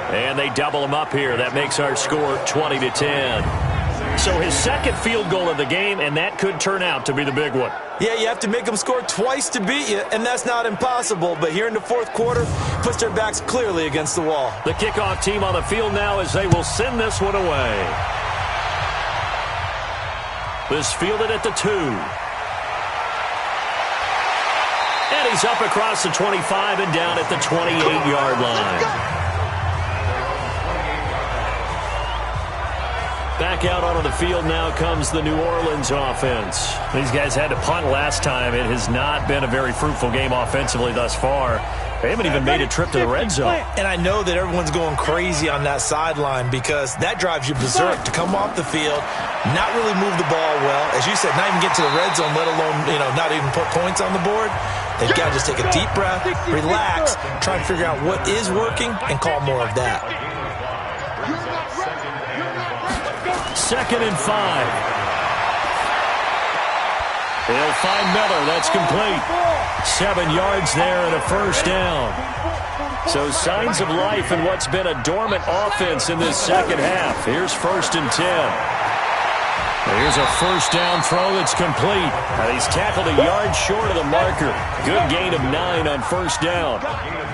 And they double him up here. That makes our score 20-10. So his second field goal of the game, and that could turn out to be the big one. Yeah, you have to make them score twice to beat you, and that's not impossible. But here in the fourth quarter, puts their backs clearly against the wall. The kickoff team on the field now as they will send this one away. This fielded at the 2. And he's up across the 25 and down at the 28-yard line. Back out onto the field now comes the New Orleans offense. These guys had to punt last time. It has not been a very fruitful game offensively thus far. They haven't even made a trip to the red zone. And I know that everyone's going crazy on that sideline because that drives you berserk to come off the field, not really move the ball well. As you said, not even get to the red zone, let alone, not even put points on the board. They've got to just take a deep breath, relax, try and figure out what is working, and call more of that. 2nd and 5. They'll find Miller. That's complete. 7 yards there and a first down. So signs of life in what's been a dormant offense in this second half. Here's 1st and 10. Here's a first down throw that's complete. He's tackled a yard short of the marker. Good gain of 9 on first down.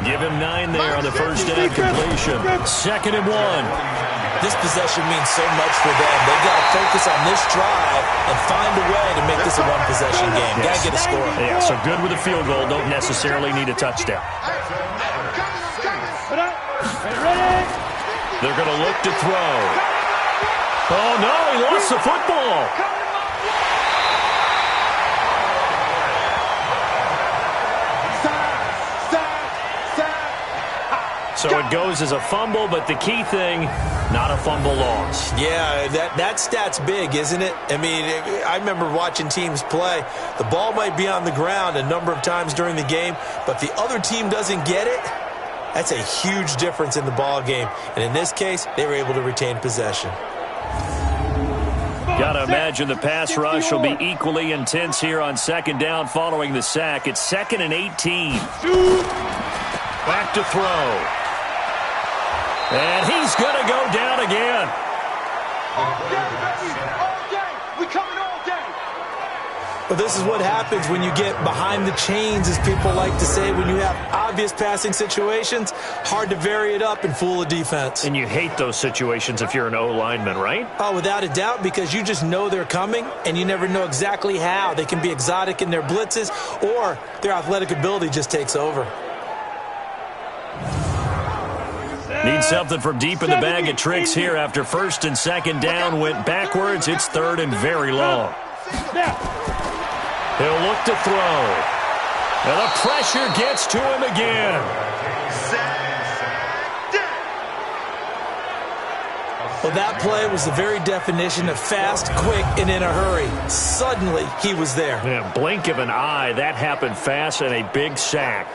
Give him 9 there on the first down completion. 2nd and 1. This possession means so much for them. They've got to focus on this drive and find a way to make this a one-possession game. Got to get a score. Yeah, so good with a field goal. Don't necessarily need a touchdown. They're going to look to throw. Oh, no, he lost the football. So it goes as a fumble, but the key thing, not a fumble loss. Yeah, that stat's big, isn't it? I mean, I remember watching teams play. The ball might be on the ground a number of times during the game, but the other team doesn't get it. That's a huge difference in the ball game. And in this case, they were able to retain possession. Got to imagine the pass rush will be equally intense here on 2nd down following the sack. It's 2nd and 18. Back to throw. And he's going to go down again. All day, baby. All day. We coming all day. But this is what happens when you get behind the chains, as people like to say, when you have obvious passing situations. Hard to vary it up and fool a defense. And you hate those situations if you're an O-lineman, right? Oh, without a doubt, because you just know they're coming, and you never know exactly how. They can be exotic in their blitzes, or their athletic ability just takes over. Need something from deep in the bag of tricks here after 1st and 2nd down went backwards. It's 3rd and very long. He'll look to throw. And the pressure gets to him again. Well, that play was the very definition of fast, quick, and in a hurry. Suddenly, he was there. Yeah, blink of an eye. That happened fast and a big sack.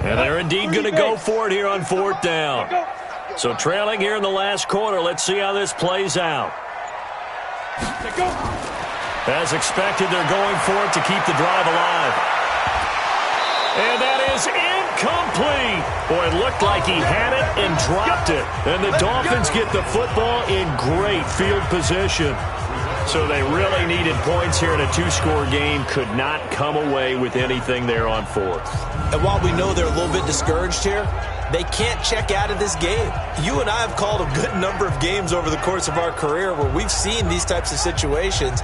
And they're indeed going to go for it here on 4th down. So trailing here in the last quarter. Let's see how this plays out. As expected, they're going for it to keep the drive alive. And that is incomplete. Boy, it looked like he had it and dropped it. And the Dolphins get the football in great field position. So they really needed points here in a 2-score game. Could not come away with anything there on 4th. And while we know they're a little bit discouraged here, they can't check out of this game. You and I have called a good number of games over the course of our career where we've seen these types of situations.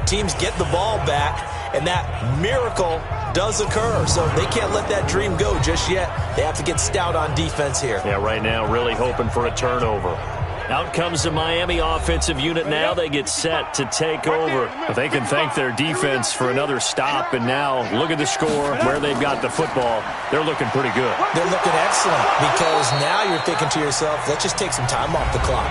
Teams get the ball back, and that miracle does occur. So they can't let that dream go just yet. They have to get stout on defense here. Yeah, right now really hoping for a turnover. Out comes the Miami offensive unit now. They get set to take over. But they can thank their defense for another stop. And now look at the score, where they've got the football. They're looking pretty good. They're looking excellent because now you're thinking to yourself, let's just take some time off the clock.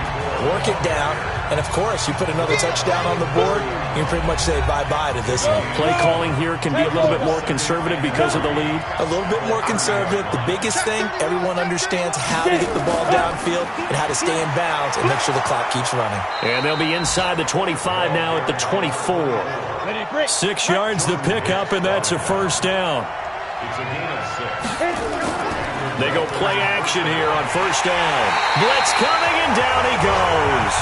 Work it down. And, of course, you put another touchdown on the board, you can pretty much say bye-bye to this one. Play calling here can be a little bit more conservative because of the lead. A little bit more conservative. The biggest thing, everyone understands how to get the ball downfield and how to stay in bounds and make sure the clock keeps running. And they'll be inside the 25 now at the 24. 6 yards to pick up, and that's a first down. It's a gain of 6. They go play action here on first down. Blitz coming, and down he goes.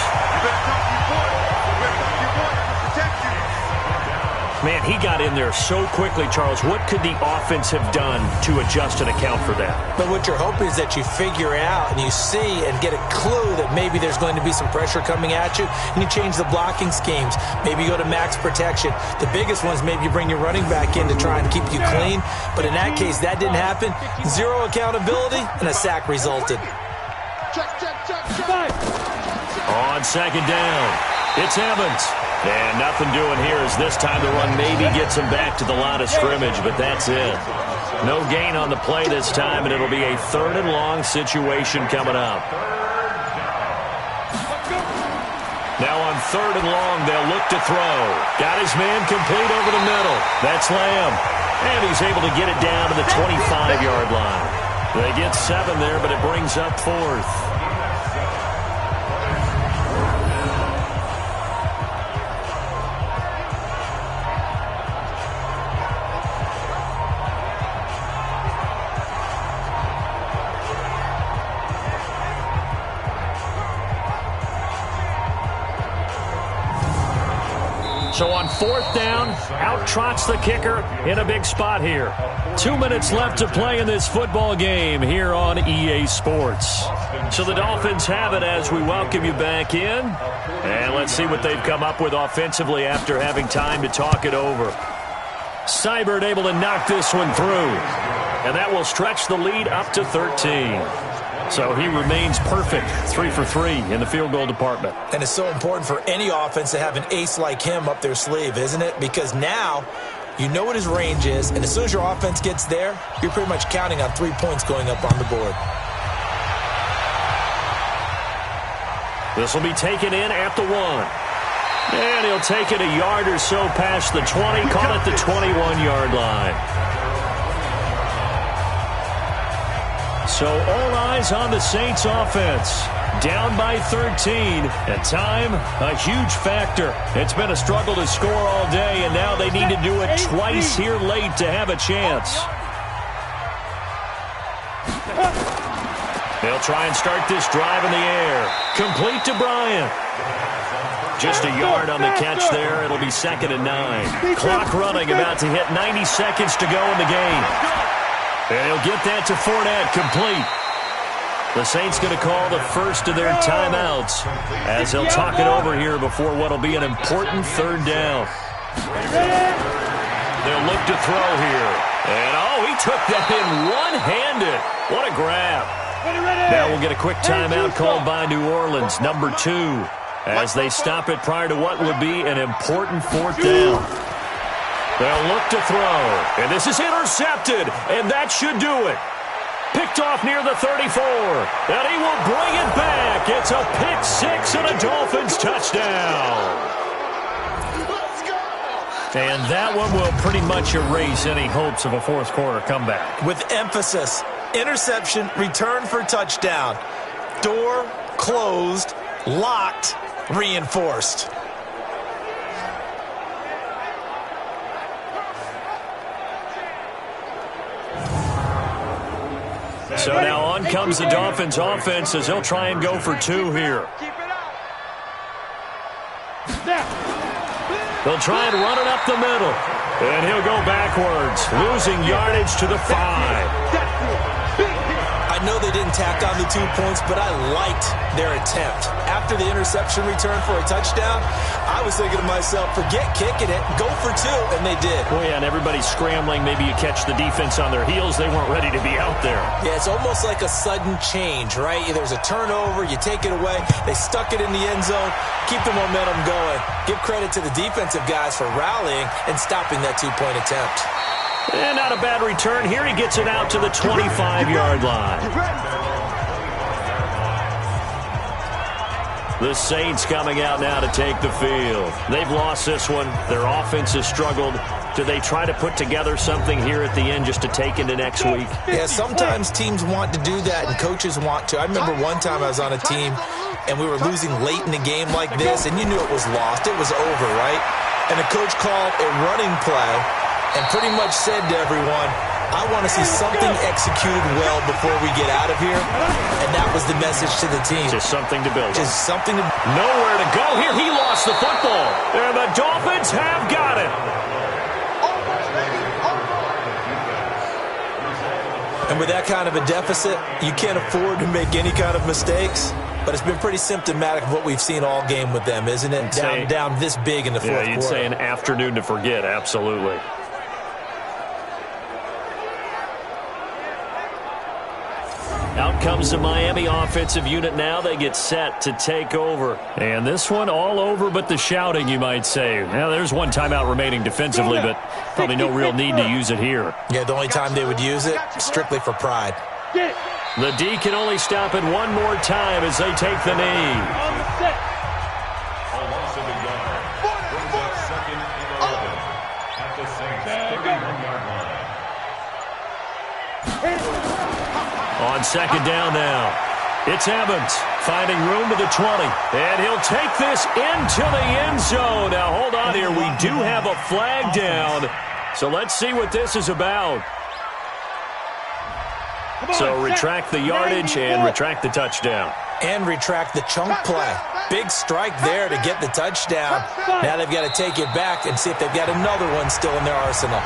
Man, he got in there so quickly, Charles. What could the offense have done to adjust and account for that? But what you're hoping is that you figure out and you see and get a clue that maybe there's going to be some pressure coming at you, and you change the blocking schemes. Maybe you go to max protection. The biggest ones, maybe you bring your running back in to try and keep you clean. But in that case, that didn't happen. 0 accountability, and a sack resulted. On second down, it's Evans. And nothing doing here as this time the run maybe gets him back to the line of scrimmage, but that's it. No gain on the play this time, and it'll be a 3rd and long situation coming up. Now on 3rd and long, they'll look to throw. Got his man complete over the middle. That's Lamb. And he's able to get it down to the 25-yard line. They get 7 there, but it brings up 4th. So on 4th down, out trots the kicker in a big spot here. 2 minutes left to play in this football game here on EA Sports. So the Dolphins have it as we welcome you back in. And let's see what they've come up with offensively after having time to talk it over. Seibert able to knock this one through. And that will stretch the lead up to 13. So he remains perfect, 3 for 3 in the field goal department. And it's so important for any offense to have an ace like him up their sleeve, isn't it? Because now you know what his range is, and as soon as your offense gets there, you're pretty much counting on 3 points going up on the board. This will be taken in at the 1. And he'll take it a yard or so past the 20, call it the 21-yard line. So all eyes on the Saints offense. Down by 13. At time, a huge factor. It's been a struggle to score all day, and now they need to do it twice here late to have a chance. They'll try and start this drive in the air. Complete to Bryant. Just a yard on the catch there. It'll be 2nd and 9. Clock running, about to hit 90 seconds to go in the game. And he'll get that to Fournette, complete. The Saints going to call the first of their timeouts as they'll talk it over here before what will be an important 3rd down. They'll look to throw here. And, he took that in one-handed. What a grab. Now we'll get a quick timeout called by New Orleans, number 2, as they stop it prior to what would be an important 4th down. They'll look to throw, and this is intercepted, and that should do it. Picked off near the 34, and he will bring it back. It's a pick 6 and a Dolphins touchdown. And that one will pretty much erase any hopes of a 4th quarter comeback. With emphasis, interception, return for touchdown. Door closed, locked, reinforced. So now on comes the Dolphins offense as they'll try and go for 2 here. They'll try and run it up the middle. And he'll go backwards, losing yardage to the 5. I know they didn't tack on the 2 points, but I liked their attempt. After the interception return for a touchdown, I was thinking to myself, forget kicking it, go for 2, and they did. Well, yeah, and everybody's scrambling. Maybe you catch the defense on their heels. They weren't ready to be out there. Yeah, it's almost like a sudden change, right? There's a turnover, you take it away, they stuck it in the end zone, keep the momentum going. Give credit to the defensive guys for rallying and stopping that 2-point attempt. And not a bad return. Here he gets it out to the 25-yard line. The Saints coming out now to take the field. They've lost this one. Their offense has struggled. Do they try to put together something here at the end just to take into next week? Yeah, sometimes teams want to do that and coaches want to. I remember one time I was on a team and we were losing late in the game like this, and you knew it was lost. It was over, right? and the coach called a running play and pretty much said to everyone, I want to see something executed well before we get out of here. And that was the message to the team. Just something to build. Just something to... Nowhere to go here. He lost the football. And the Dolphins have got it. And with that kind of a deficit, you can't afford to make any kind of mistakes. But it's been pretty symptomatic of what we've seen all game with them, isn't it? Down this big in the fourth quarter. Yeah, you'd say an afternoon to forget, absolutely. Out comes the Miami offensive unit now. They get set to take over. And this one all over but the shouting, you might say. Now, there's one timeout remaining defensively, but probably no real need to use it here. Yeah, the only time they would use it, strictly for pride. The D can only stop it one more time as they take the knee. A loss of a yard. Brings up second and 11 at the Saints 31-yard line. On second down now. It's Evans finding room to the 20. And he'll take this into the end zone. Now, hold on here. We do have a flag down. So let's see what this is about. So retract the yardage and retract the touchdown. And retract the chunk play. Big strike there to get the touchdown. Now they've got to take it back and see if they've got another one still in their arsenal.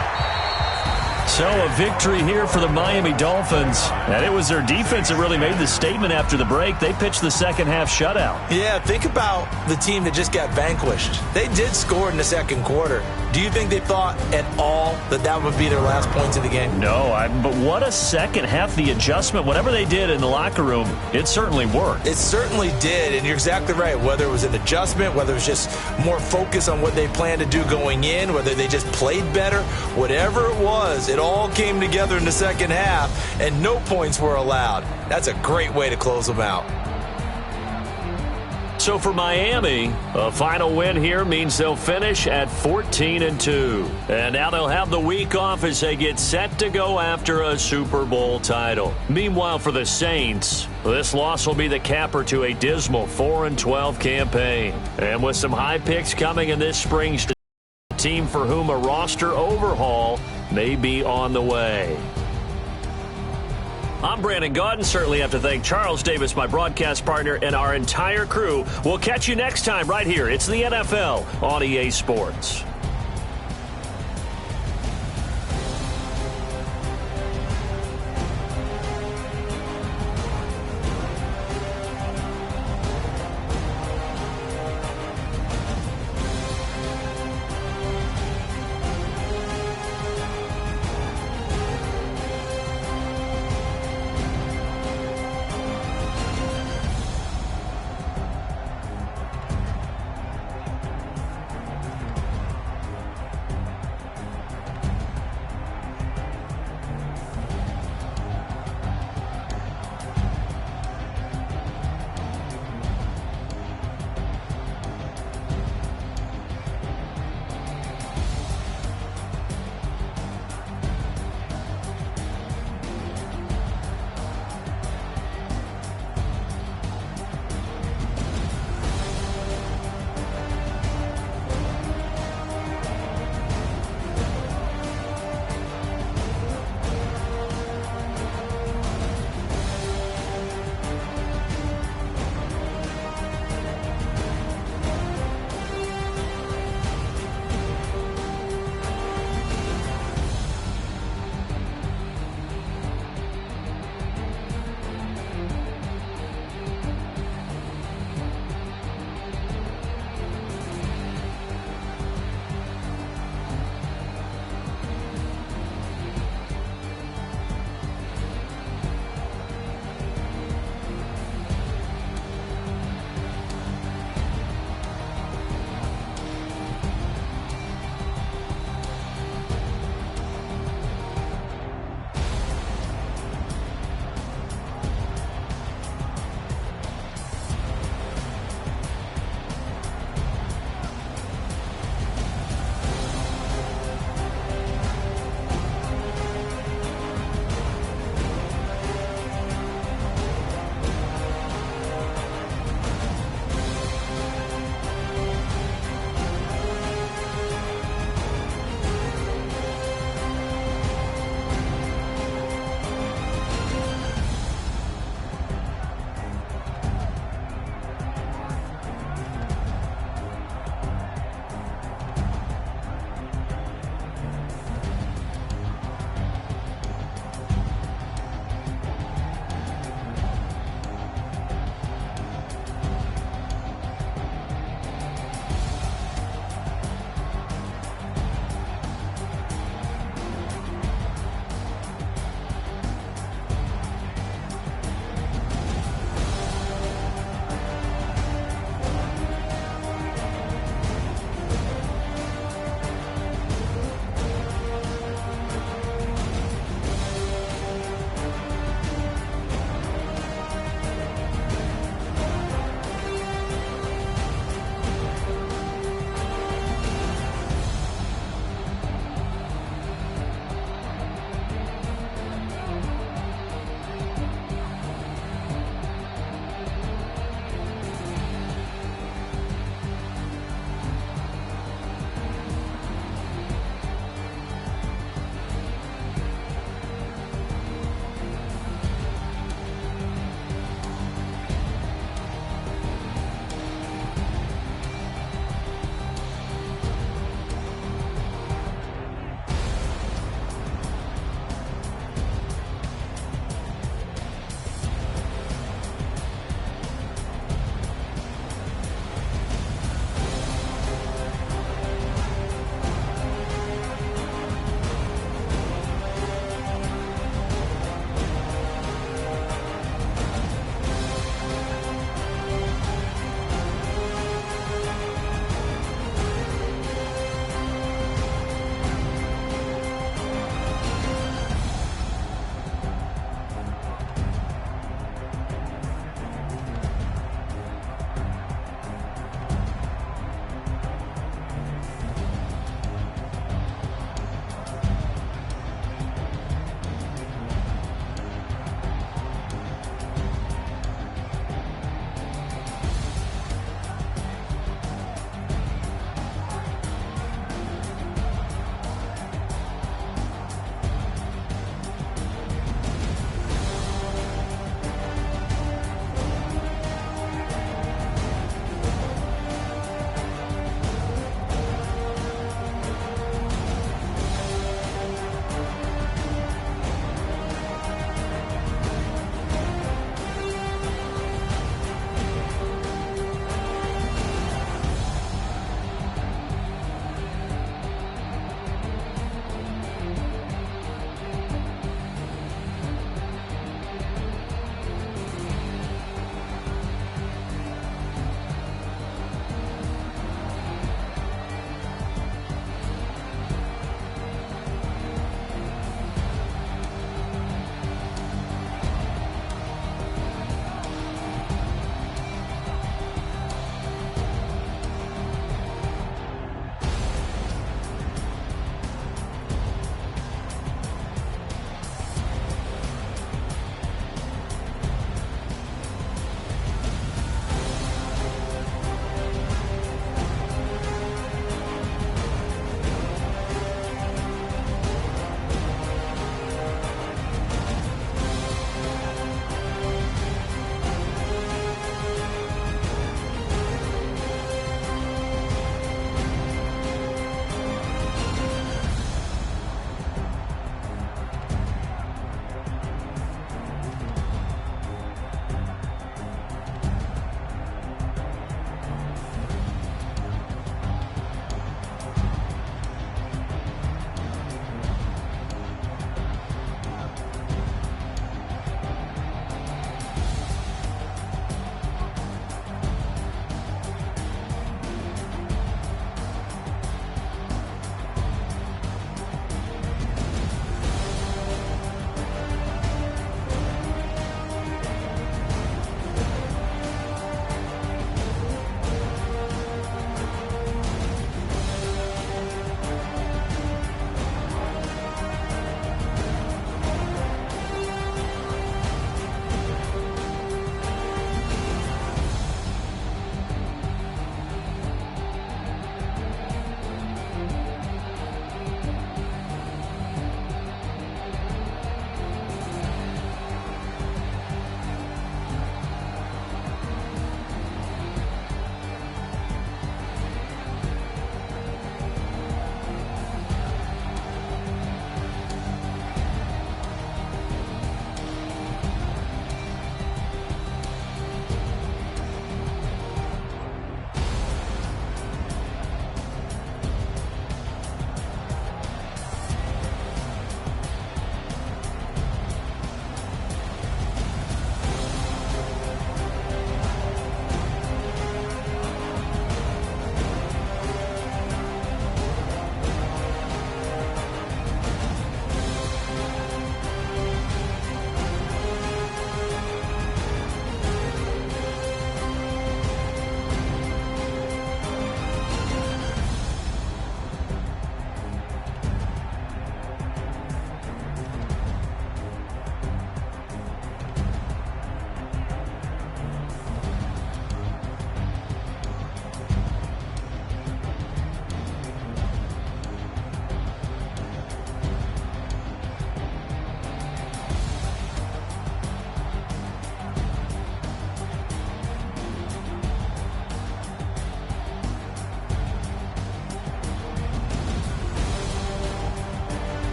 So a victory here for the Miami Dolphins. And it was their defense that really made the statement after the break. They pitched the second half shutout. Yeah, think about the team that just got vanquished. They did score in the second quarter. Do you think they thought at all that that would be their last points of the game? No, but what a second half. The adjustment, whatever they did in the locker room, it certainly worked. It certainly did, and you're exactly right. Whether it was an adjustment, whether it was just more focus on what they planned to do going in, whether they just played better, whatever it was, it all came together in the second half, and no points were allowed. That's a great way to close them out. So for Miami, a final win here means they'll finish at 14-2. And now they'll have the week off as they get set to go after a Super Bowl title. Meanwhile, for the Saints, this loss will be the capper to a dismal 4-12 campaign. And with some high picks coming in this spring's team for whom a roster overhaul may be on the way. I'm Brandon Gaudin. Certainly have to thank Charles Davis, my broadcast partner, and our entire crew. We'll catch you next time right here. It's the NFL on EA Sports.